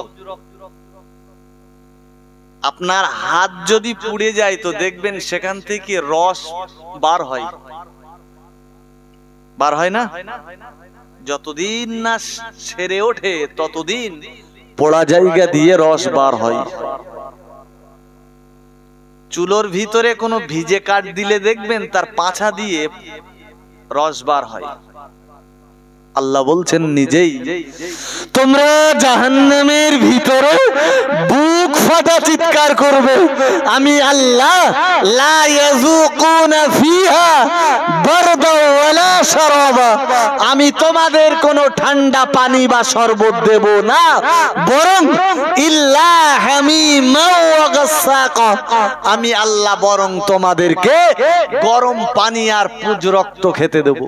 আপনার হাত যদি পুড়ে যায় তো দেখবেন সেখান থেকে রস বার হয়, বার হয় না? যতদিন না ছেড়ে ওঠে ততদিন পোড়া জায়গা দিয়ে রস বার হয়। চুলোর ভিতরে কোনো ভিজে কাঠ দিলে দেখবেন তার পাছা দিয়ে রস বার হয়। আল্লাহ বলছেন নিজেই, তোমরা জাহান্নামের ভিতরে বুক ফাটা চিৎকার করবে, আমি আল্লাহ লা ইয়াযুকুনা ফিহা বারদা ওয়ালা শারাবা, আমি তোমাদের কোনো ঠান্ডা পানি বা শরবত দেব না, বরং ইল্লা হামিমা ওয়া গাসাকা, আমি আল্লাহ বরং তোমাদেরকে গরম পানি আর পুজ রক্ত খেতে দেব।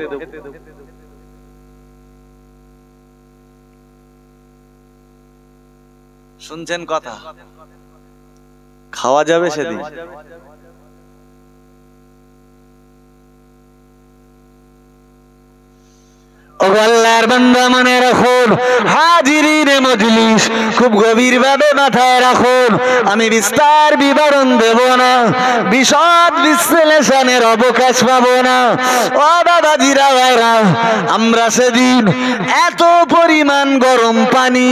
শুনছেন কথা? খাওয়া যাবে সেদিন। আল্লাহর বান্দা মনে রাখুন, হাজিরিনে মজলিস খুব গভীর ভাবে মাথায় রাখুন, আমি বিস্তার বিবরণ দেব না, বিশদ বিশ্লেষণের অবকাশ পাবো না। ও বাবাজিরা ভাইরা, আমরা সেদিন এত পরিমাণ গরম পানি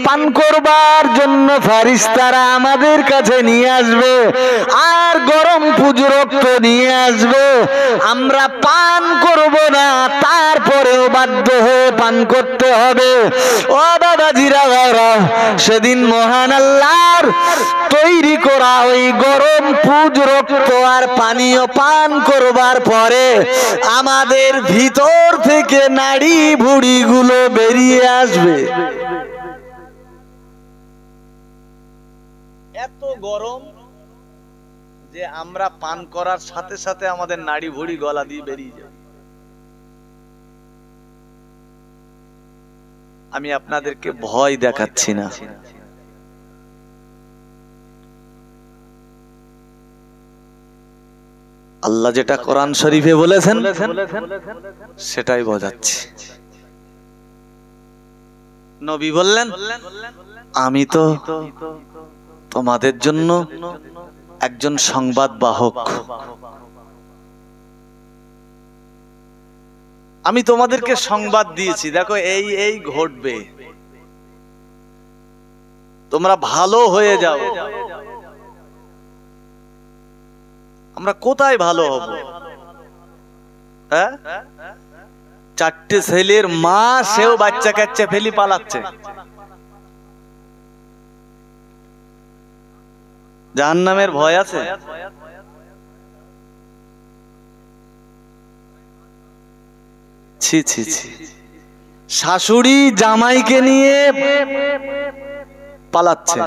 পান করবার জন্য ফারিস্তারা আমাদের কাছে নিয়ে আসবে আর গরম পুজ রক্ত নিয়ে আসবে, আমরা পান করব না, তারপরেও বাধ্য হয়ে পান করতে হবে। ও বাবাজিরা ভাইরা, সেদিন মহান আল্লাহর তৈরি করা ওই গরম পুজ রক্ত আর পানীয় পান করবার পরে আমাদের ভিতর থেকে নাড়ি ভুড়ি গুলো বেরিয়ে আসবে। এত গরম যে আমরা পান করার সাথে সাথে আমাদের নাড়ি ভুড়ি গলা দিয়ে বেরিয়ে যাবে। আমি আপনাদেরকে ভয় দেখাচ্ছি না, আল্লাহ যেটা কোরআন শরীফে বলেছেন সেটাই বোঝাচ্ছি। নবী বললেন, আমি তো তোমাদের জন্য একজন সংবাদ বাহক, আমি তোমাদেরকে সংবাদ দিয়েছি, দেখো এই এই ঘটবে, তোমরা ভালো হয়ে যাও। আমরা কোথায় ভালো হব? হ্যাঁ, চারটে ছেলের মা, সেও বাচ্চা কাচ্চা ফেলি পালাচ্ছে। জাহান্নামের ভয় আছে? ছি ছি ছি। শাশুড়ি জামাইকে নিয়ে পালাচ্ছে,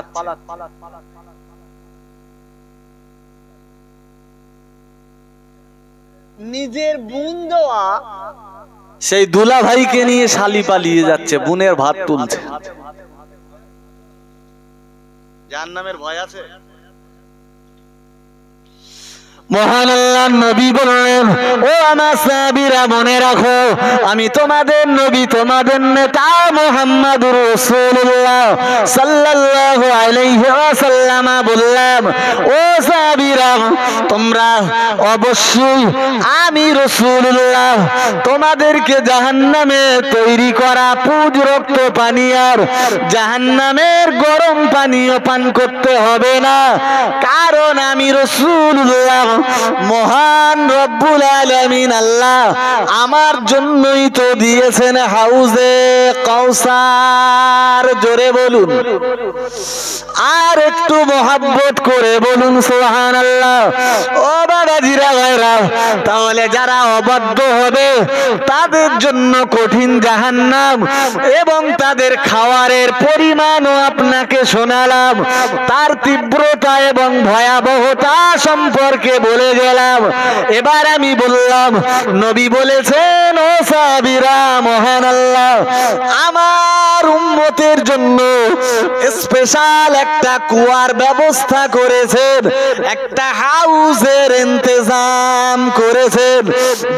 নিজের বোন দেওয়া সেই দুলা ভাইকে নিয়ে শালি পালিয়ে যাচ্ছে, বোনের ভাত তুলছে। জাহান্নামের ভয় আছে? মহান আল্লাহর নবী বললেন, ও আমার সাহাবীরা মনে রাখো, আমি তোমাদের নবী, তোমাদের নেতা মুহাম্মাদুর রাসূলুল্লাহ সাল্লাল্লাহু আলাইহি ওয়াসাল্লাম বললাম, ও সাহাবীরা তোমরা অবশ্যই আমি রাসূলুল্লাহ তোমাদেরকে জাহান্নামে তৈরি করা পুজ রক্ত পানি আর জাহান্নামের গরম পানীয় পান করতে হবে না, কারণ আমি রাসূলুল্লাহ মহান রব্বুল আলামিন আল্লাহ আমার জন্যই তো দিয়েছেন হাউজে কাউসার। জোরে বলুন, আর একটু মহব্বত করে বলুন সুবহানাল্লাহ। ও বাবাজিরা ভাইরা, তাহলে যারা অবাধ্য হবে তাদের জন্য কঠিন জাহান্নাম এবং তাদের খাওয়ারের পরিমাণও আপনাকে শোনালাম, তার তীব্রতা এবং ভয়াবহতা সম্পর্কে বলে গেলাম। এবার আমি বললাম, নবী বলেছেন, ও সাহাবীরা মহান আল্লাহ আমার উম্মতের জন্য স্পেশাল একটা কুয়ার ব্যবস্থা করেছেন, একটা হাউজের ইন্তজাম করেছেন,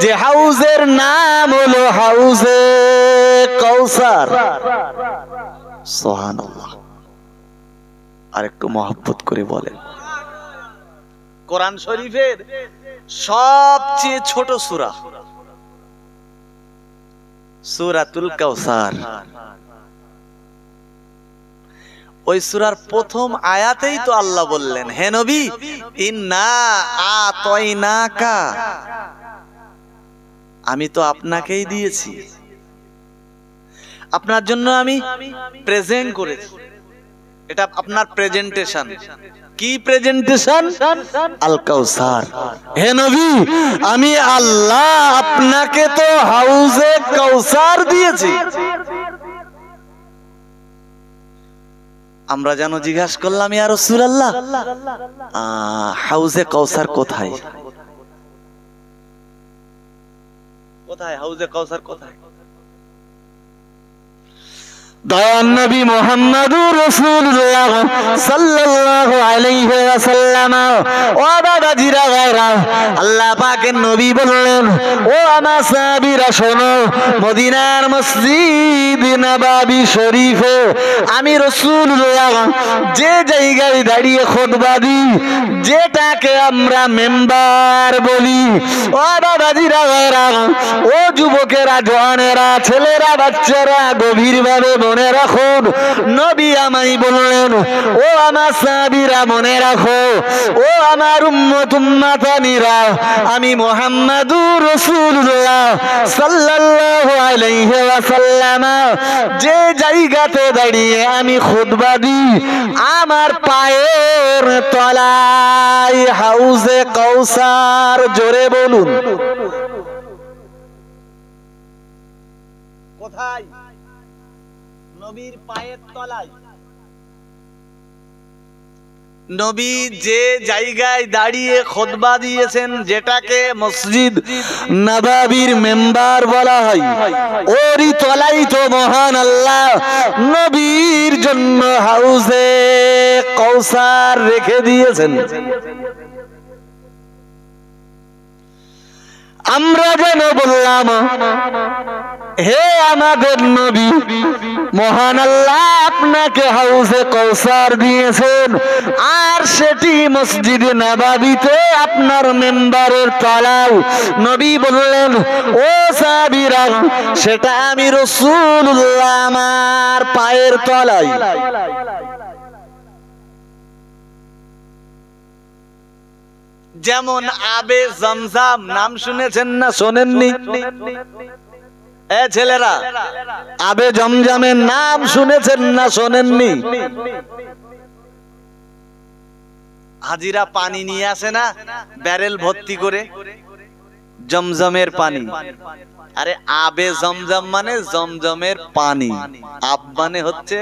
যে হাউজের নাম হলো হাউজে কাউসার। সুবহানাল্লাহ, আর একটু মহব্বত করে বলেন। কোরআন শরীফের সবচেয়ে ছোট সূরা সূরাতুল কাউসার। ওই সূরার প্রথম আয়াতেই তো আল্লাহ বললেন, হে নবী ইন্না আতাইনাকা, আমি তো আপনাকেই দিয়েছি, আপনার জন্য আমি প্রেজেন্ট করেছি। এটা আপনার প্রেজেন্টেশন। কি প্রেজেন্টেশন? আল কাউসার। হে নবী, আমি আল্লাহ আপনাকে তো হাউজে কাউসার দিয়েছি। আমরা যেন জিজ্ঞাসা করলাম, ইয়া রাসূলুল্লাহ হাউজে কাউসার কোথায়? কোথায় হাউজে কাউসার কোথায়? দয়ার নবী মুহাম্মদুর রাসূলুল্লাহ সাল্লাল্লাহু আলাইহি ওয়াসাল্লাম। ও বাবাজিরা ভাইরা, আল্লাহ পাকের নবী বললেন, ও আমার সাহাবীরা শোনো, মদিনার মসজিদ নববী শরীফে আমি রাসূলুল্লাহ যে জায়গায় দাঁড়িয়ে খুতবা দিই, যেটাকে আমরা মেম্বার বলি, ও বাবাজিরা ভাইরা, ও যুবকেরা, জওয়ানেরা, ছেলেরা, বাচ্চারা, গভীরভাবে মনে রাখুন, নবী আমায় বললেন, ও আমার সাহাবীরা মনে রাখো, ও আমার উম্মত উম্মাতানিরা, আমি মুহাম্মাদুর রাসূলুল্লাহ সাল্লাল্লাহু আলাইহি ওয়াসাল্লাম যে জায়গাতে দাঁড়িয়ে আমি খুতবা দিই, আমার পায়ের তলায় হাউজে কাউসার। জোরে বলুন, কোথায়? নবীর পায়ের তলায়। নবী যে জায়গায় দাঁড়িয়ে খুতবা দিয়েছেন, যেটাকে মসজিদ নববীর মেম্বার বলা হয়, ওরই তলাই তো মহান আল্লাহ নবীর জন্য হাউজে কাউসার রেখে দিয়েছেন। আমরা যেন বললাম, হে আমাদের নবী, মহান আল্লাহ আপনাকে হাউজে কাউসার দিয়েছেন, আর সেটি মসজিদে নববীতে আপনার মেম্বারের তলায়। নবী বললেন, ও সাহাবীরা, সেটা আমি রাসূলুল্লাহ আমার পায়ের তলায়। যেমন আবে জমজম নাম শুনেছেন না শোনেননি? এ ছেলেরা, আবে জমজমের নাম শুনেছেন না শোনেননি? হাজিরা পানি নিয়ে আসে না ব্যারেল ভর্তি করে, জমজমের পানি। আরে আবে জমজম মানে জমজমের পানি, আব মানে হচ্ছে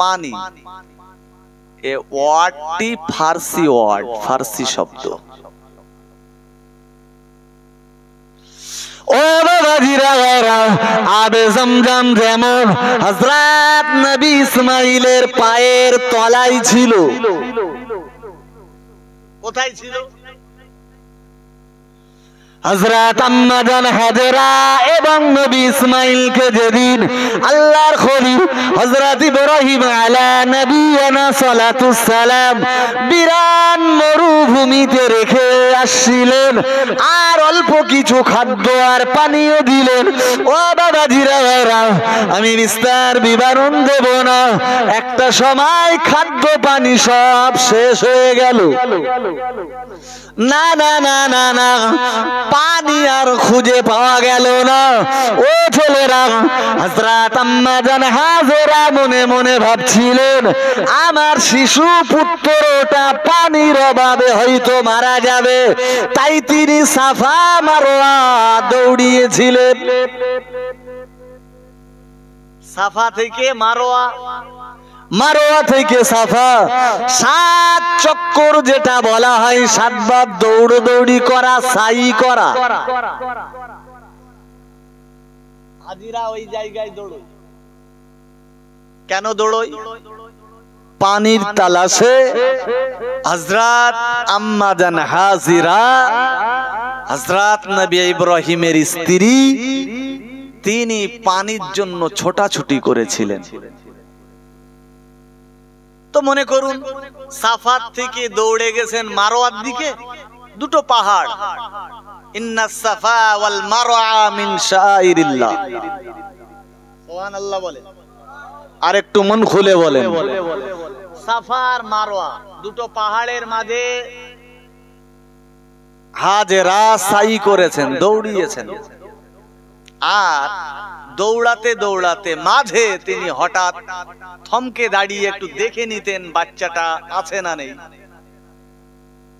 পানি। এ ওয়ার্ডটি ফার্সি ওয়ার্ড, ফার্সি শব্দ। ও বাবাজিরা ভাইরা, আবে জমজম যেমন হযরত নবী ইসমাইলের পায়ের তলায় ছিল। কোথায় ছিল? হযরত আম্মা জান হাজেরা এবং নবী ইসমাঈলকে যেদিন আল্লাহর খলিল হযরত ইব্রাহিম আলা নবিয়ানা সালাতুস সালাম বিরান মরুভূমিতে রেখে আসছিলেন, আর অল্প কিছু খাদ্য আর পানীয় দিলেন। ও বাবাজিরা, আমি বিস্তার বিবরণ দেব না, একটা সময় খাদ্য পানি সব শেষ হয়ে গেল। না না না না না, পানি আর খুঁজে পাওয়া গেল না। ও ছেলেরা, হযরত আম্মা জান হাজেরা মনে মনে ভাবছিলেন, আমার শিশু পুত্রটা পানির অভাবে হয়তো মারা যাবে, তাই তিনি সাফা মারওয়া দৌড়িয়েছিলেন। সাফা থেকে মারোয়া, মারোয়া থেকে সাফা, 7 চক্কর যেটা বলা হয়, 7 বার দৌড়দৌড়ি করা, সাই করা। হাজিরা ওই জায়গায় দৌড়ই, কেন দৌড়ই? পানির তালাশে। হযরত আম্মা জান হাজিরা হযরত নবী ইব্রাহিমের স্ত্রী, তিনি পানির জন্য ছোটাছুটি করেছিলেন। তো মনে করুন সাফাত থেকে দৌড়ে গেছেন মারোয়ার দিকে, দুটো পাহাড়, ইন্নাস সাফা ওয়াল মারওয়া মিন শাইরিল্লাহ। সুবহানাল্লাহ বলে, আর একটু মন খুলে বলেন। সাফা আর মারওয়া দুটো পাহাড়ের মাঝে হাজেরা সাই করেছেন, দৌড়িয়েছেন। আর দৌড়াতে দৌড়াতে মাঝে তিনি হঠাৎ থমকে দাঁড়িয়ে একটু দেখে নিতেন বাচ্চাটা আছে না নেই,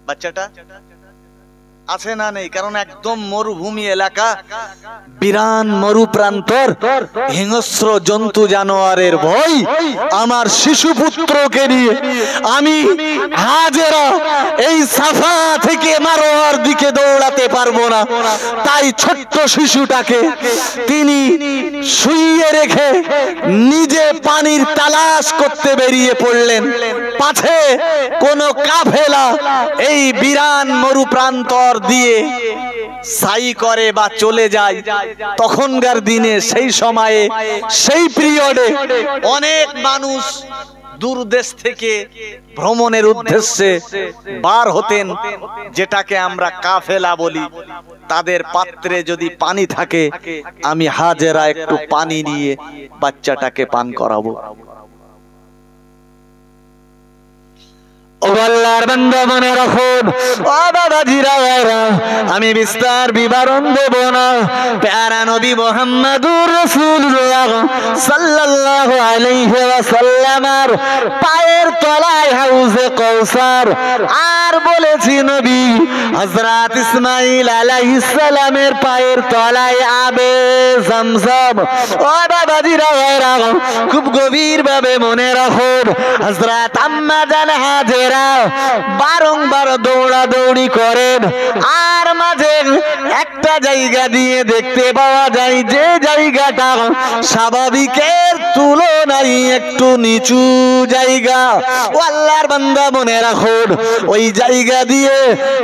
বাচ্চাটা আছে না নেই, কারণ একদম মরুভূমি এলাকা, বিরান মরুপ্রান্তর, হিংস্র জন্তু জানোয়ারের ভয়। আমার শিশু পুত্রকে নিয়ে আমি হাজেরা এই সাফা থেকে মারোয়ার দিকে দৌড়াতে পারবো না, তাই ছোট্ট শিশুটাকে তিনি শুইয়ে রেখে নিজে পানির তালাশ করতে বেরিয়ে পড়লেন। পাছে কোনো কাফেলা এই বিরান মরুপ্রান্তর দিয়ে সাই করে বা চলে যায়। তখনকার দিনে সেই সময়ে সেই পিরিয়ডে অনেক মানুষ দূর দেশ থেকে ভ্রমণের উদ্দেশ্যে বার হতেন, যেটাকে আমরা কাফেলা বলি। তাদের পাত্রে যদি পানি থাকে, আমি হাজেরা একটু পানি নিয়ে বাচ্চাটাকে পান করাবো। ও আল্লাহর বান্দা, মনে রাখুন, ও বাবাজিরা, আমি বিস্তার বিবরণ দেব না। প্যারা নবী মুহাম্মদুর রাসূলুল্লাহ সাল্লাল্লাহু আলাইহি ওয়াসাল্লামের পায়ের তলায় হাউজে কাউসার, আর বলেছি নবী হযরত ইসমাঈল আলাইহিস সালামের পায়ের তলায় আবে জমজম। ও বাবাজিরা, খুব গভীর ভাবে মনে রাখুন, হযরত আম্মা জান হাজেরা বারংবার দৌড়াদৌড়ি করেন, আর মাঝে একটা জায়গা দিয়ে দেখতে পাওয়া যায় যে জায়গাটা স্বাভাবিকের তুলনায় একটু নিচু জায়গা। ও আল্লাহর বান্দা, মনে রাখুন, ওই জায়গা দিয়ে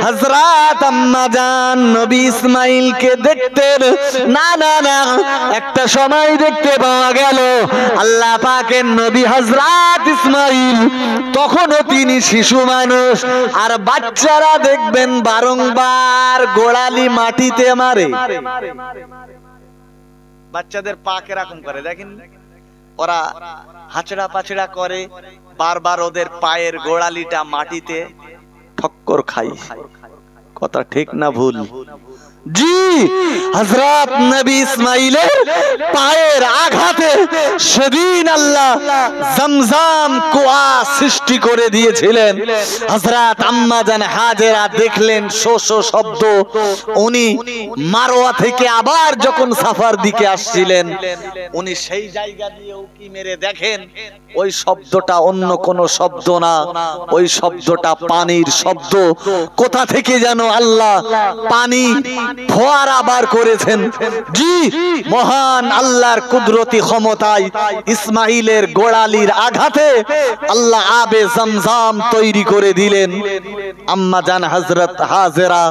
হযরত আম্মা জান নবী ইসমাঈলকে দেখতেন। না না না, একটা সময় দেখতে পাওয়া গেল আল্লাহ পাকের নবী হযরত ইসমাঈল তখনও তিনি শিশু মানুষ, আর বাচ্চারা দেখবেন বারংবার গোড়ালি মাটিতে মারে। বাচ্চাদের পা কেরকম করে দেখেন, ওরা হাঁচড়া পাচড়া করে, বারবার ওদের পায়ের গোড়ালিটা মাটিতে ঠক্কর খাই। কথা ঠিক না ভুল? জি, হযরত নবী ইসমাঈলের পায়ের আঘাতে সেদিন আল্লাহ জমজম কুয়া সৃষ্টি করে দিয়েছিলেন। হযরত আম্মা জান হাজেরা দেখলেন শো শো শব্দ। উনি মারওয়া থেকে আবার যখন সাফার দিকে আসছিলেন, উনি সেই জায়গা দিয়ে উকি মেরে দেখেন ওই শব্দটা অন্য কোন শব্দ না, ওই শব্দটা পানির শব্দ। কোথা থেকে যেন আল্লাহ পানি ফোয়ারা বার করেছেন। জি, মহান আল্লাহর কুদরতি ক্ষমতায় ইসমাঈলের গোড়ালির আঘাতে আল্লাহ আবে জমজম তৈরি করে দিলেন। আম্মা জান হযরত হাজেরা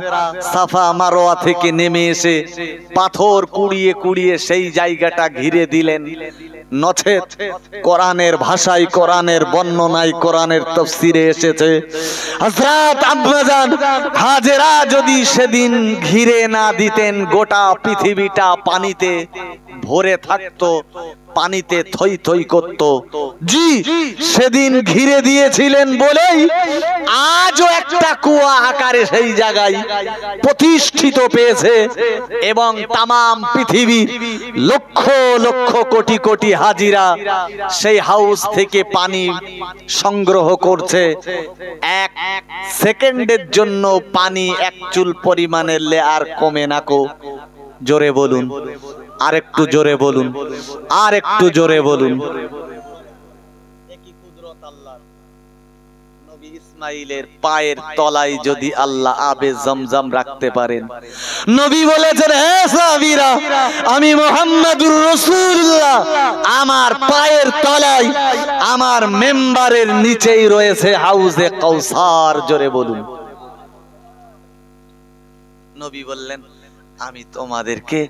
সাফা মারওয়া থেকে নেমে এসে পাথর কুড়িয়ে কুড়িয়ে সেই জায়গাটা ঘিরে দিলেন। নচেত কোরআনের ভাষায়, কোরআনের বর্ণনায়, কোরআনের তাফসীরে এসেছে হযরত আম্মা জান হাজেরা যদি সেদিন ঘিরে না দিতেন, গোটা পৃথিবীটা পানিতে ভরে থাকতো, পানিতে থই থই করত। জি, সেদিন ঘিরে দিয়েছিলেন বলেই আজও একটা কুয়া আকারে সেই জায়গায় প্রতিষ্ঠিত পেয়েছে এবং তামাম পৃথিবী লক্ষ লক্ষ কোটি কোটি হাজিরা সেই হাউস থেকে পানি সংগ্রহ করছে। এক সেকেন্ডের জন্য পানি এক চুল পরিমাণের লেয়ার কমে না কো। জোরে বলুন, আর একটু জোরে বলুন, আর একটু জোরে বলুন। নবী ইসমাইলের পায়ের তলায় যদি আল্লাহ আবে জমজম রাখতে পারেন, নবী বলেছেন, হে সাহাবীরা, আমি মুহাম্মাদুর রাসূলুল্লাহ, আমার পায়ের তলায়, আমার মেম্বারের নিচেই রয়েছে হাউজে কাউসার। জোরে বলুন। নবী বললেন, আমি তোমাদেরকে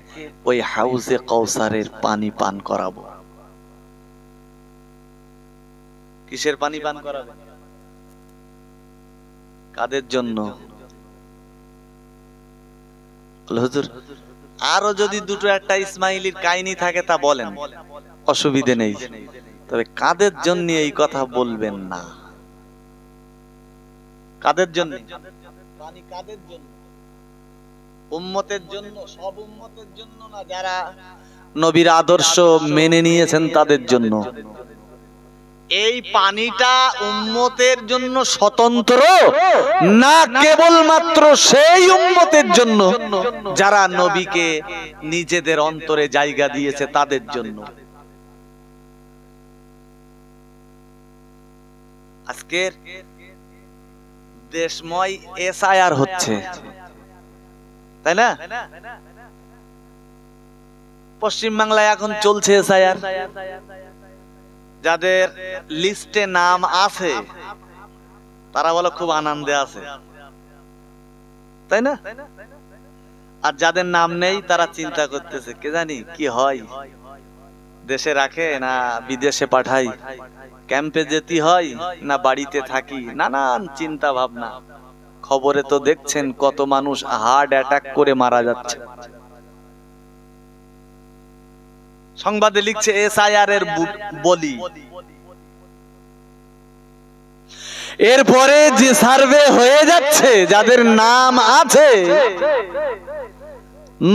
ওই হাউজে কাউসারের পানি পান করাবো। কিসের পানি পান করাবো? কাদের জন্য? হুজুর, আরো যদি দুটো একটা ইসমাইলির কাহিনী থাকে তা বলেন, অসুবিধে নেই, তবে কাদের জন্য এই কথা বলবেন না। কাদের জন্য পানি? কাদের জন্য? উম্মতের জন্য, সব উম্মতের জন্য না, যারা নবীর আদর্শ মেনে নিয়েছেন তাদের জন্য। এই পানিটা উম্মতের জন্য স্বতন্ত্র না কেবলমাত্র সেই উম্মতের জন্য যারা নবীকে নিজেদের অন্তরে জায়গা দিয়েছে তাদের জন্য? আজকের দেশময় এসআইআর হচ্ছে, তাই না? পশ্চিম বাংলায় এখন চলছে এসআইআর। যাদের লিস্টে নাম আছে তারা বলে খুব আনন্দে আছে, তাই না? আর যাদের নাম নেই তারা চিন্তা করতেছে, কে জানি কি হয়, দেশে রাখে না বিদেশে পাঠাই, ক্যাম্পে যেতে হয় না বাড়িতে থাকি, নানান চিন্তা ভাবনা। খবরে তো দেখছেন কত মানুষ হার্ট অ্যাটাক করে মারা যাচ্ছে। সংবাদে লিখছে এসআইআর এর বলি। এরপরে যে সার্ভে হয়ে যাচ্ছে, যাদের নাম আছে,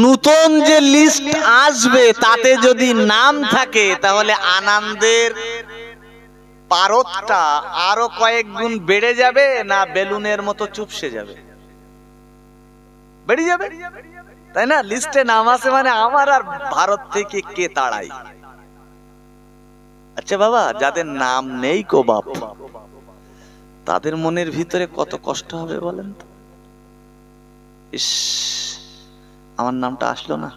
নতুন যে লিস্ট আসবে তাতে যদি নাম থাকে তাহলে আনন্দের পারতটা আরো কয়েক গুণ বেড়ে যাবে না বেলুনের মতো চুপসে যাবে? বেড়ে যাবে, তাই না? লিস্টে নাম আছে মানে আমার আর ভারত থেকে কে তাড়াই? আচ্ছা বাবা, যাদের নাম নেই কো বাপ, তাদের মনের ভিতরে কত কষ্ট হবে বলেন তো? ইস, আমার নামটা আসলো না।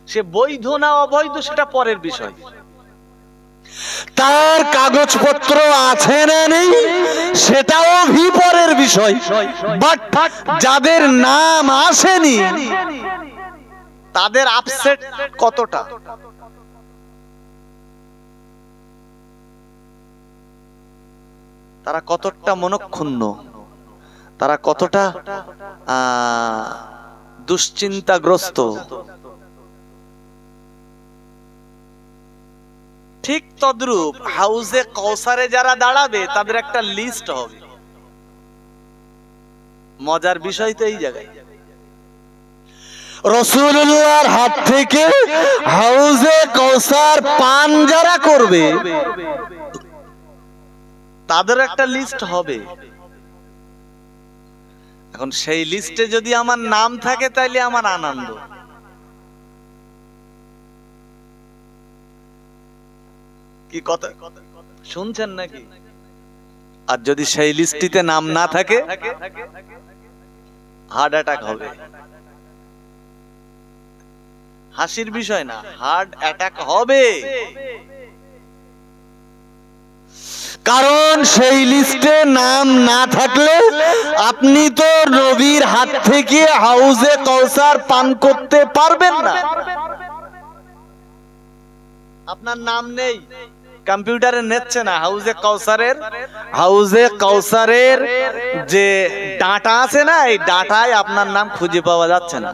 সে বৈধ না অবৈধ সেটা পরের বিষয়, তার কাগজপত্র আছে না নেই সেটাও পরের বিষয়। বাট যাদের নাম আসেনি তাদের আপসেট কতটা? তারা কতটা মনক্ষুণ্ণ, তারা কতটা দুশ্চিন্তাগ্রস্ত। ঠিক তদ্রূপ হাউজে কাউসারে যারা দাঁড়াবে তাদের একটা লিস্ট হবে। মজার বিষয় তো এই জায়গায়, রাসূলুল্লাহর হাত থেকে হাউজে কাউসার পান যারা করবে তাদের একটা লিস্ট হবে। এখন সেই লিস্টে যদি আমার নাম থাকে তাইলে আমার আনন্দ। কি কথা শুনছেন নাকি? আর যদি সেই লিস্টিতে নাম না থাকে হার্ট অ্যাটাক হবে। হাসির বিষয় না, হার্ট অ্যাটাক হবে। কারণ সেই লিস্টে নাম না থাকলে আপনি তো নবীর হাত থেকে হাউজে কাউসার পান করতে পারবেন না। আপনার নাম নেই, কম্পিউটারে নেচ্ছে না। হাউজে কাউসারের যে ডাটা আছে না, এই ডাটায় আপনার নাম খুঁজে পাওয়া যাচ্ছে না,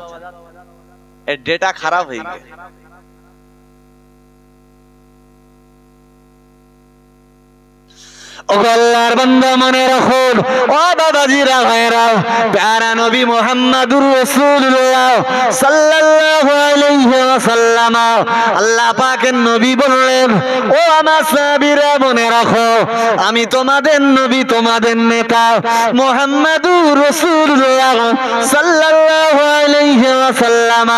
এই ডেটা খারাপ হয়ে গেছে। ও আল্লাহর বান্দা মনে রাখুন, ও বাবাজিরা ভাইরা, প্যারা নবী মুহাম্মদুর রাসূলুল্লাহ সাল্লাল্লাহু আলাইহি ওয়াসাল্লাম, আল্লাহ পাকের নবী বললেন, ও আমার সাহাবীরা মনে রাখো, আমি তোমাদের নবী, তোমাদের নেতা মুহাম্মদুর রাসূলুল্লাহ সাল্লাল্লাহু আলাইহি ওয়াসাল্লাম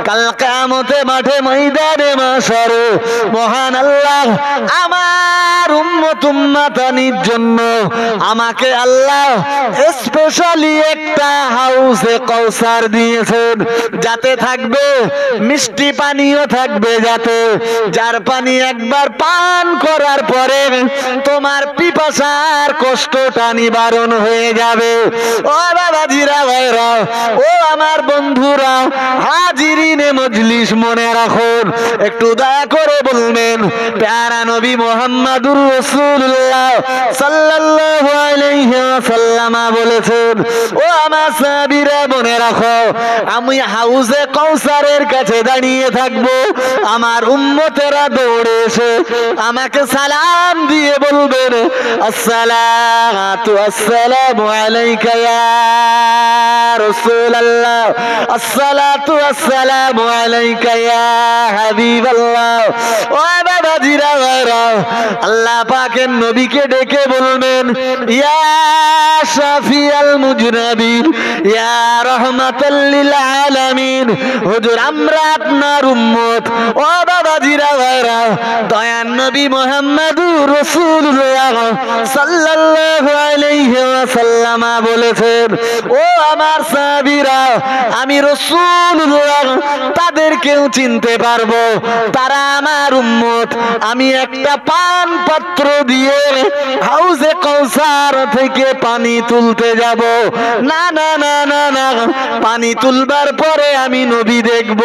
কাল কিয়ামতের মাঠে ময়দানে মাশারে মহান আল্লাহ আমার উম্মত উম্মাতানির জন্য আমাকে আল্লাহ স্পেশালি একটা হাউজে কাউসার দিয়েছেন, যাতে থাকবে মিষ্টি পানিও থাকবে, যাতে যার পানি একবার পান করার পরে তোমার পিপাসার কষ্টটা নিবারণ হয়ে যাবে। ও বাবাজিরা ভাইরা, ও আমার বন্ধুরা, হাজিরিনে মজলিস মনে রাখুন, একটু দয়া করে বলবেন, প্যারা নবী মুহাম্মদুর রাসূলুল্লাহ সাল্লাল্লাহু আলাইহি ওয়াসাল্লাম বলেছেন, ও আমার সাহাবীরা মনে রাখো, আমি হাউজে কাউসারের কাছে দাঁড়িয়ে থাকবো, আমার উম্মতেরা দৌড়ে এসে আমাকে সালাম দিয়ে বলবেন, আসসালামু আলাইকা ইয়া রাসূলুল্লাহ, আসসালামু আলাইকা ইয়া হাবিবাল্লাহ। ও বাবাজিরা ভাইরা, আল্লাহ পাকের নবীকে ডেকে বলবেন, ইয়া শাফিয়াল মুজনাবিন, ইয়া রাহমাতাল লিল আলামিন, হুজুর আমরা আপনার উম্মত। ও বাবাজিরা ভাইরা, দয়ার নবী মুহাম্মদুর রাসূলুল্লাহ সাল্লাল্লাহু আলাইহি ওয়াসাল্লাম বলেছেন, ও আমার সাহাবীরা, আমি রাসূলুল্লাহ তাদেরকেও চিনতে পারবো, তারা আমার উম্মত। আমি একটা পান পাত্র দিয়ে হাউজে কাউসার থেকে পানি তুলতে যাব, না না না না না, পানি তুলবার পরে আমি নবী দেখব,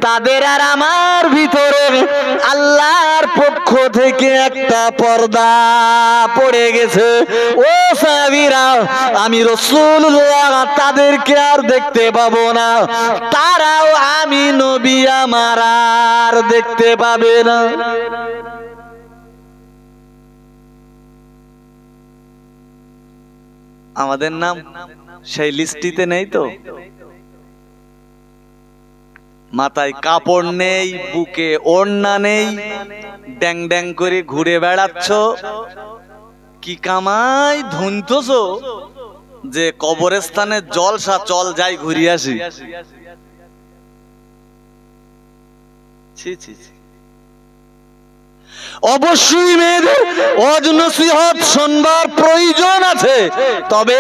তাদের আর আমার ভিতরে আল্লাহর পক্ষ থেকে একটা পর্দা পড়ে গেছে। ও সাহাবীরা, আমি রাসূলুল্লাহ তাদেরকে আর দেখতে পাবো না, তারাও আমি নবী আমার আর দেখতে পাবে না। আমাদের নাম সেই লিস্টিতে নেই তো, মাথায় কাপড় নেই, বুকে ওড়না নেই, ড্যাং ড্যাং করে ঘুরে বেড়াচ্ছ, কি কামাই ধুনতেছ যে কবরস্থানে জলসা, চল যাই ঘুরে আসি। ছি ছি ছি। অবশ্যই মেয়েদের ওয়াজ নসিহত শুনবার প্রয়োজন আছে, তবে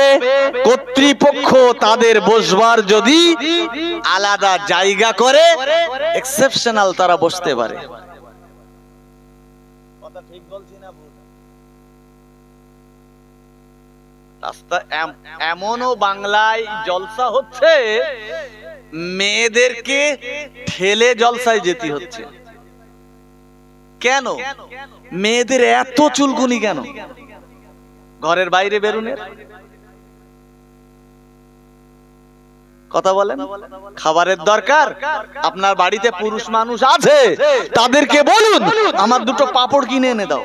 কর্তৃপক্ষ তাদের বসবার যদি আলাদা জায়গা করে, এক্সেপশনাল তারা বসতে পারে। কথা ঠিক বলছি না ভুল? রাস্তা এমনও বাংলায় জলসা হচ্ছে, মেয়েদেরকে ঠেলে জলসায় যেতে হচ্ছে। কেন মেয়েদের এত চুলকুনি? কেন ঘরের বাইরে বেরুনের কথা বলেন? খাবারের দরকার, আপনার বাড়িতে পুরুষ মানুষ আছে, তাদেরকে বলুন আমার দুটো পাপড় কিনে এনে দাও,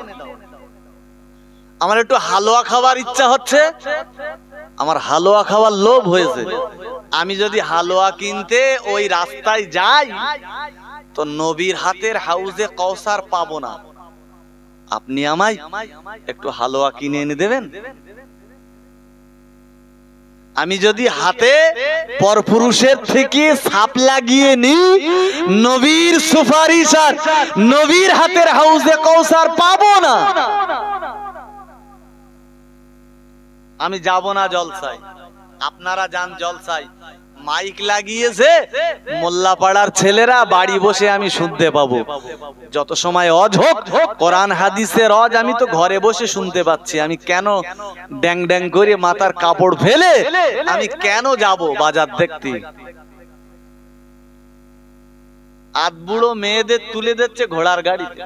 আমার একটু হালুয়া খাবার ইচ্ছা হচ্ছে, আমার হালুয়া খাওয়ার লোভ হয়েছে, আমি যদি হালুয়া কিনতে ওই রাস্তায় যাই তো নবীর হাতের হাউজে কাউসার পাবো না, আপনি আমায় একটু হালুয়া কিনে এনে দেবেন। আমি যদি হাতে পরপুরুষের থেকে ছাপ লাগিয়ে নিই, নবীর সুপারিশ আর নবীর হাতের হাউজে কাউসার পাবো না, আমি যাব না জলসায়। আপনারা যান জলসায়, মাইক লাগিয়েছে মোল্লাপাড়ার ছেলেরা, বাড়ি বসে আমি শুনতে পাবো। যত সময় অজ হোক, কোরআন হাদিসের অজ আমি তো ঘরে বসে শুনতে পাচ্ছি। আমি কেন ড্যাং ড্যাং করে মাথার কাপড় ফেলে আমি কেন যাব বাজার দেখতে? আধবুড়ো মেয়েদের তুলে দিচ্ছে ঘোড়ার গাড়িতে।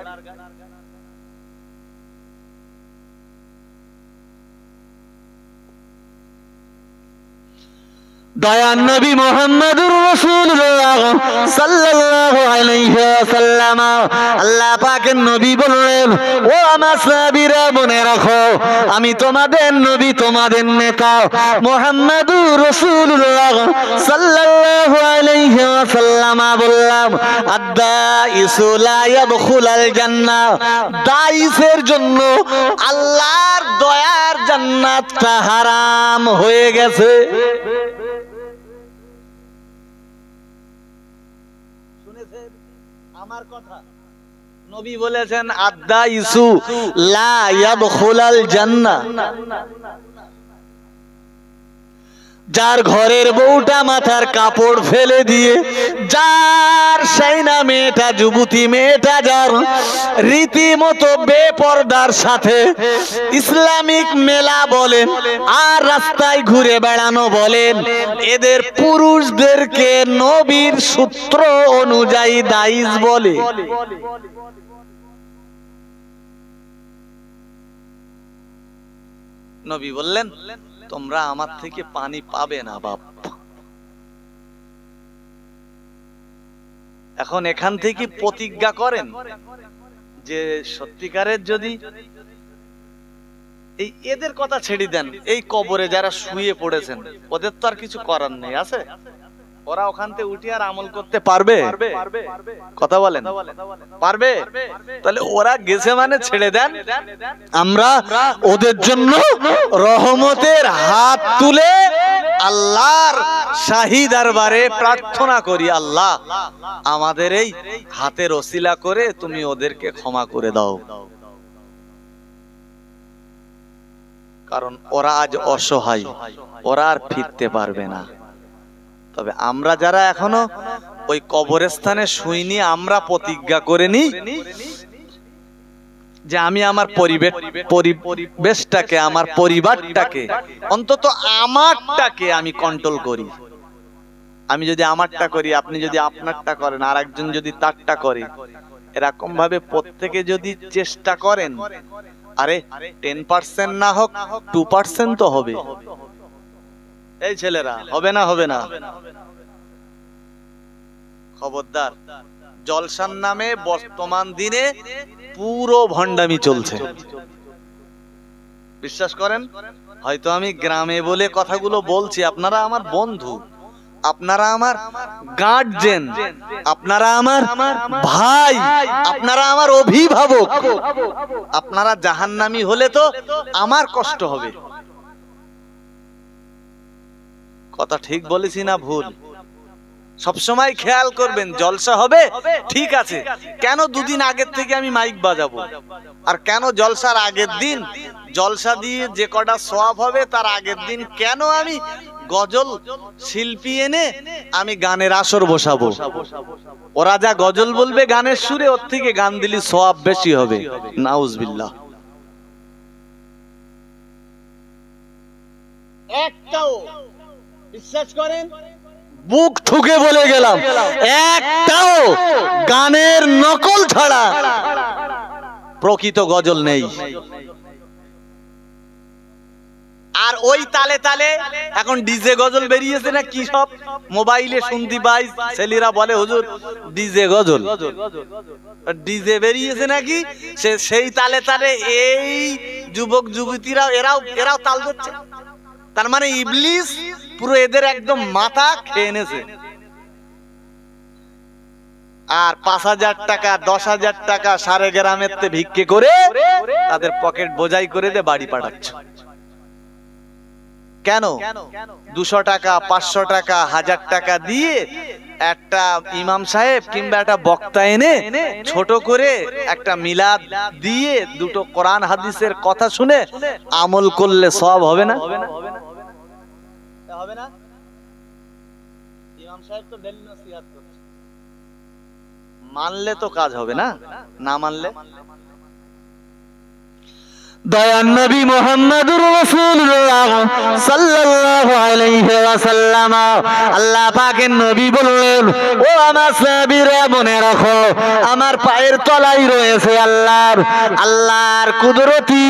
দয়ান নবী মুহাম্মদুর রাসূলুল্লাহ সাল্লাল্লাহু আলাইহি ওয়াসাল্লাম, আল্লাহ পাকের নবী বললেন, ও আমার সাহাবীরা মনে রাখো, আমি তোমাদের নবী, তোমাদের নেতা মুহাম্মদুর রাসূলুল্লাহ সাল্লাল্লাহু আলাইহি ওয়াসাল্লাম বললাম, আদ-দাইসু লা ইয়াদখুলুল জান্নাহ, দাইসের জন্য আল্লাহর দয়ার জান্নাতটা হারাম হয়ে গেছে। আমার কথা নবী বলেছেন, আদ-দাইসু লা ইয়াদখুলুল জান্নাহ, যার ঘরের বউটা মাথার কাপড় ফেলে দিয়ে, যার সেইনা মেয়েটা, যুবতী মেয়েটা, যার রীতিমতো বেপরদার সাথে ইসলামিক মেলা বলেন আর রাস্তায় ঘুরে বেড়ানো বলেন, এদের পুরুষদেরকে নবীর সূত্র অনুযায়ী দাইস বলে। নবী বললেন, তোমরা আমার থেকে পানি পাবে না বাপ। এখন এখান থেকে প্রতিজ্ঞা করেন যে সত্যিকারের যদি এই এদের কথা ছেড়ে দেন, এই কবরে যারা শুয়ে পড়েছেন ওদের তো আর কিছু করার নেই, আছে? ওরা ওখান থেকে উঠে আর আমল করতে পারবে? কথা বলেন, পারবে? তাহলে ওরা গেছে মানে ছেড়ে দেন। আমরা ওদের জন্য রহমতের হাত তুলে আল্লাহর শাহী দরবারে প্রার্থনা করি, আল্লাহ আমাদের এই হাতের ওসিলা করে তুমি ওদেরকে ক্ষমা করে দাও। কারণ ওরা আজ অসহায়, ওরা আর ফিরতে পারবে না। তবে আমরা যারা এখনো ওই কবরস্থানে শুইনি, আমরা প্রতিজ্ঞা করে নি যে আমি আমার পরিবেশটাকে, আমার পরিবারটাকে, অন্তত আমারটাকে আমি কন্ট্রোল করি। আমি যদি আমারটা করি, আপনি যদি আপনারটা করেন, আর একজন যদি তারটা করে, এরকম ভাবে প্রত্যেকে যদি চেষ্টা করেন, আরে 10% না হোক 2% তো হবে। এই ছেলেরা, হবে না? হবে না? খবরদার, জলসার নামে বর্তমান দিনে পুরো ভণ্ডামি চলছে। বিশ্বাস করেন, হয়তো আমি গ্রামে বলে কথাগুলো বলছি, আপনারা আমার বন্ধু, আপনারা আমার গার্জেন, আপনারা আমার ভাই, আপনারা আমার অভিভাবক। আপনারা জাহান্নামী হলে তো আমার কষ্ট হবে। কথা ঠিক বলেছি না ভুল? সবসময় খেয়াল করবেন, জলসা হবে ঠিক আছে, কেন দুদিন আগের থেকে আমি মাইক বাজাবো? আর কেন জলসার আগের দিন, জলসা দিয়ে যে কটা সওয়াব হবে তার আগের দিন কেন আমি গজল শিল্পী এনে আমি গানের আসর বসাবো? ওরা যা গজল বলবে গানের সুরে, ওর থেকে গান দিলে সওয়াব বেশি হবে। নাউজুবিল্লাহ। একটাও, বিশ্বাস করেন, বুক ঠুকে বলে গেলাম, একটাও গানের নকল ছাড়া প্রকৃত গজল নেই। আর ওই তালে তালে এখন ডিজে গজল বেরিয়েছে না কি, সব মোবাইলে শুনতে পাই, ছেলেরা বলে হুজুর ডিজে গজল, ডিজে বেরিয়েছে নাকি, সেই তালে তালে এই যুবক যুবতীরা এরাও তাল দিচ্ছে। তার মানে ইবলিস পুরো এদের একদম মাথা খেয়ে এনেছে। আর 5,000 টাকা 10,000 টাকা সারে গ্রামের তে ভিক্ষে করে তাদের পকেট বোঝাই করে দিয়ে বাড়ি পাঠাচ্ছে। কেন? 200 টাকা 500 টাকা 1000 টাকা দিয়ে একটা ইমাম সাহেব কিংবা একটা বক্তা এনে ছোট করে একটা মিলাদ দিয়ে দুটো কোরআন হাদিসের কথা শুনে আমল করলে সওয়াব হবে না? হবে না? সাহেব তো ডেলি নসিহত করছে, মানলে তো কাজ হবে না, না মানলে। দয়ার নবী মুহাম্মদুর রাসূলুল্লাহ সাল্লাল্লাহু আলাইহি ওয়াসাল্লাম আল্লাহ পাকের নবী বললেন, ও আমার সাহাবীরা মনে রাখো, আমার পায়ের তলায় রয়েছে আল্লাহর কুদরতি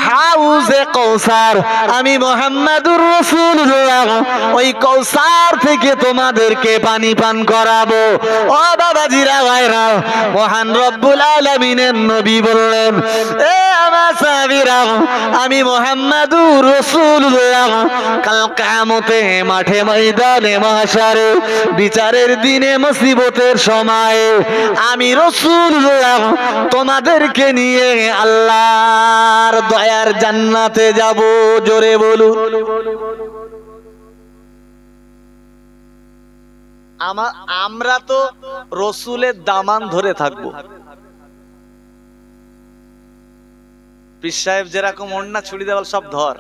হাউজে কাউসার। আমি মুহাম্মদুর রাসূলুল্লাহ ওই কাউসার থেকে তোমাদেরকে পানি পান করাবো। ও বাবাজিরা ভাইরা, মহান রব্বুল আলামিনের নবী বললেন, এ আমার আমি মুহাম্মাদুর রাসূলুল্লাহ কাল কিয়ামতে মাঠে ময়দানে মাহশারে বিচারের দিনে মুসিবতের সময়ে আমি রাসূলুল্লাহ তোমাদেরকে নিয়ে আল্লাহর দয়ার জান্নাতে যাব। জোরে বলুন। আমরা তো রসুলের দামান ধরে থাকবো। পীর সাহেব যেরকম ওড়না ছুড়ি দেওয়াল সব ধর,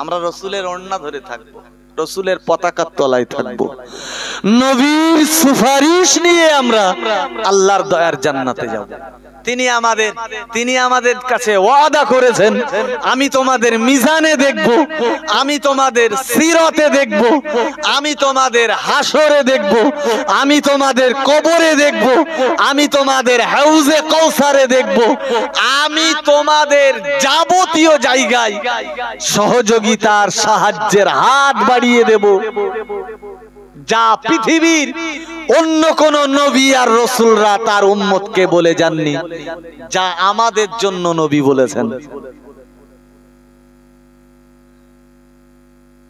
আমরা রসুলের ওড়না ধরে থাকবো, রসুলের পতাকার তলায় থাকবো, নবীর সুপারিশ নিয়ে আমরা আল্লাহর দয়ার জান্নাতে যাব। তিনি আমাদের কাছে ওয়াদা করেছেন, আমি তোমাদের মিজানে দেখব, আমি তোমাদের সিরাতে দেখব, আমি তোমাদের হাসরে দেখব, আমি তোমাদের কবরে দেখব, আমি তোমাদের হাউজে কাউসারে দেখব, আমি তোমাদের যাবতীয় জায়গায় সহযোগিতার সাহায্যের হাত বাড়িয়ে দেব, যা পৃথিবীর অন্য কোন নবী আর রাসূলরা তার উম্মতকে বলে যাননি, যা আমাদের জন্য নবী বলেছেন।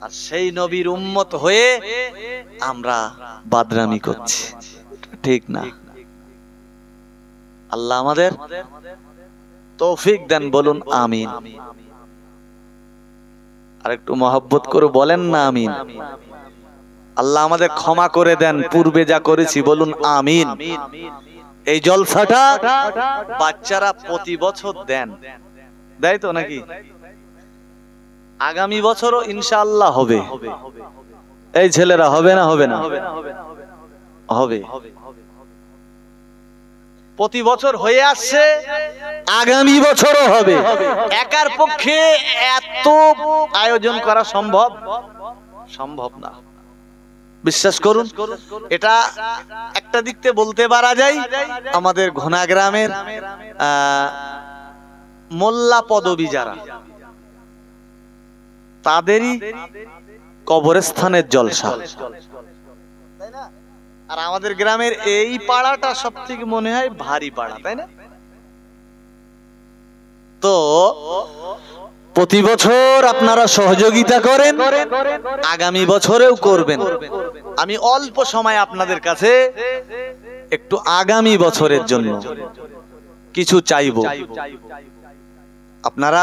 আর সেই নবীর উম্মত হয়ে আমরা বাদরামি করছি, ঠিক না? আল্লাহ আমাদের তৌফিক দেন, বলুন আমিন। আর একটু মহব্বত করে বলেন না আমিন। আল্লাহ আমাদের ক্ষমা করে দেন পূর্বে যা করেছি, বলুন আমিন। এই জলসাটা বাচ্চারা প্রতি বছর দেন, দেয় তো নাকি? আগামী বছরও ইনশাআল্লাহ হবে। এই ছেলেরা হবে না? হবে না? হবে। প্রতি বছর হয়ে আসছে, আগামী বছরও হবে। একার পক্ষে এত আয়োজন করা সম্ভব না। বিশ্বাস করুন, এটা একটা দিক থেকে বলতে পারা যায় আমাদের ঘোনা গ্রামের মোল্লা পদবী যারা, তাদেরই কবরস্থানের জলসা। আর আমাদের গ্রামের এই পাড়াটা সব থেকে মনে হয় ভারী পাড়া, তাই না? তো প্রতি বছর আপনারা সহযোগিতা করেন, আগামী বছরেও করবেন। আমি অল্প সময় আপনাদের কাছে একটু আগামী বছরের জন্য কিছু চাইব। আপনারা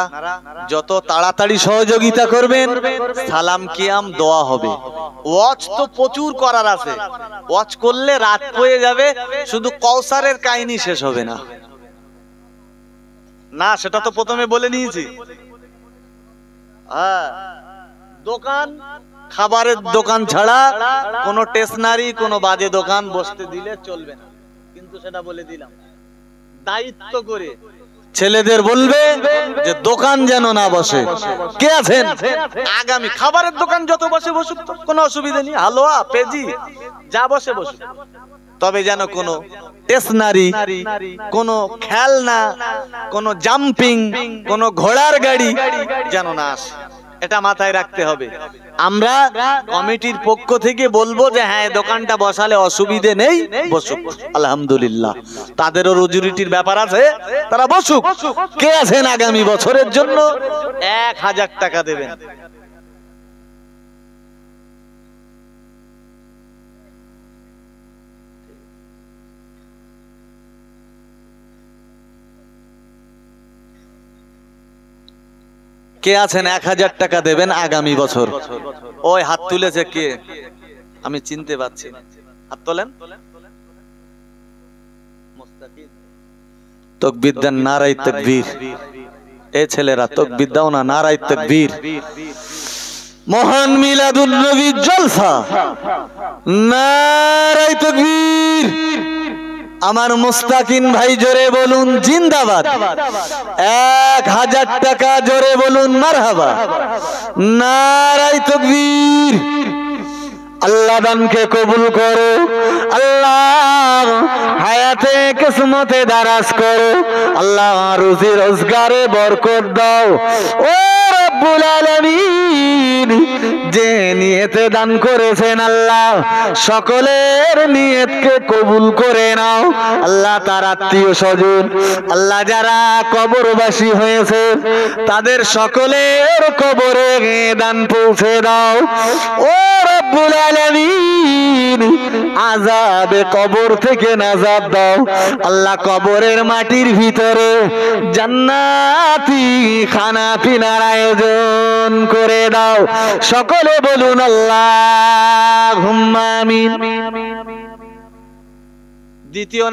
যত তাড়াতাড়ি সহযোগিতা করবেন, সালাম কিয়াম দোয়া হবে। ওয়াজ তো প্রচুর করার আছে, ওয়াজ করলে রাত হয়ে যাবে, শুধু কাউসারের কাহিনী শেষ হবে না। না, সেটা তো প্রথমে বলে নিয়েছি। দোকান, খাবারের দোকান ছাড়া কোনো স্টেশনারি, কোনো বাজে দোকান বসতে দিলে চলবে না, কিন্তু সেটা বলে দিলাম। দায়িত্ব করে ছেলেদের বলবে যে দোকান যেন না বসে। কে আছেন? আগামী খাবারের দোকান যত বসে বসুক, কোনো অসুবিধা নেই, হালুয়া পেজি যা বসে বসুক, তবে যেন কোনো স্টেশনারি, কোনো খেলনা, কোনো জাম্পিং, কোনো ঘোড়ার গাড়ি যেন না আসে, এটা মাথায় রাখতে হবে। আমরা কমিটির পক্ষ থেকে বলবো যে হ্যাঁ, দোকানটা বসালে অসুবিধে নেই, বসুক, আলহামদুলিল্লাহ। তাদেরও রুজি-রুটির ব্যাপার আছে, তারা বসুক। কে আছেন আগামী বছরের জন্য 1000 টাকা দেবেন? কে আছেন 1000 টাকা দেবেন আগামী বছর? ওই হাত তুলেছে কে? আমি চিনতে পারছি না, হাত তোলেন। তাকবীর দেন, নারায়ে তাকবীর। এ ছেলেরা তাকবীর দাও না, নারায়ে তাকবীর। মহান মিলাদুন নবীর জলসা, নারায়ে তাকবীর। আমার মুস্তাকিন ভাই জোরে বলুন জিন্দাবাদ। 1000 টাকা জোরে বলুন মারহাবা, নারায়ে তাকবীর। আল্লাহ দানকে কবুল করো, আল্লাহ হায়াতে কিসমতে দারাজ করো, আল্লাহ রুজি রোজগারে বরকত দাও। ও রব্বুল আলামিন, যে নিয়তে দান করেছেন আল্লাহ সকলের নিয়তকে কবুল করে নাও। আল্লাহ তার আত্মীয় স্বজন, আল্লাহ যারা কবরবাসী হয়েছে তাদের সকলের কবরে দান পৌঁছে দাও। ও রব্বুল আলামিন, আযাবে কবর থেকে নাজাত দাও। আল্লাহ কবরের মাটির ভিতরে জান্নাতি খানা পিনার আয়োজন করে দাও। সকলে বলুন আল্লাহুম্মা আমিন। দ্বিতীয়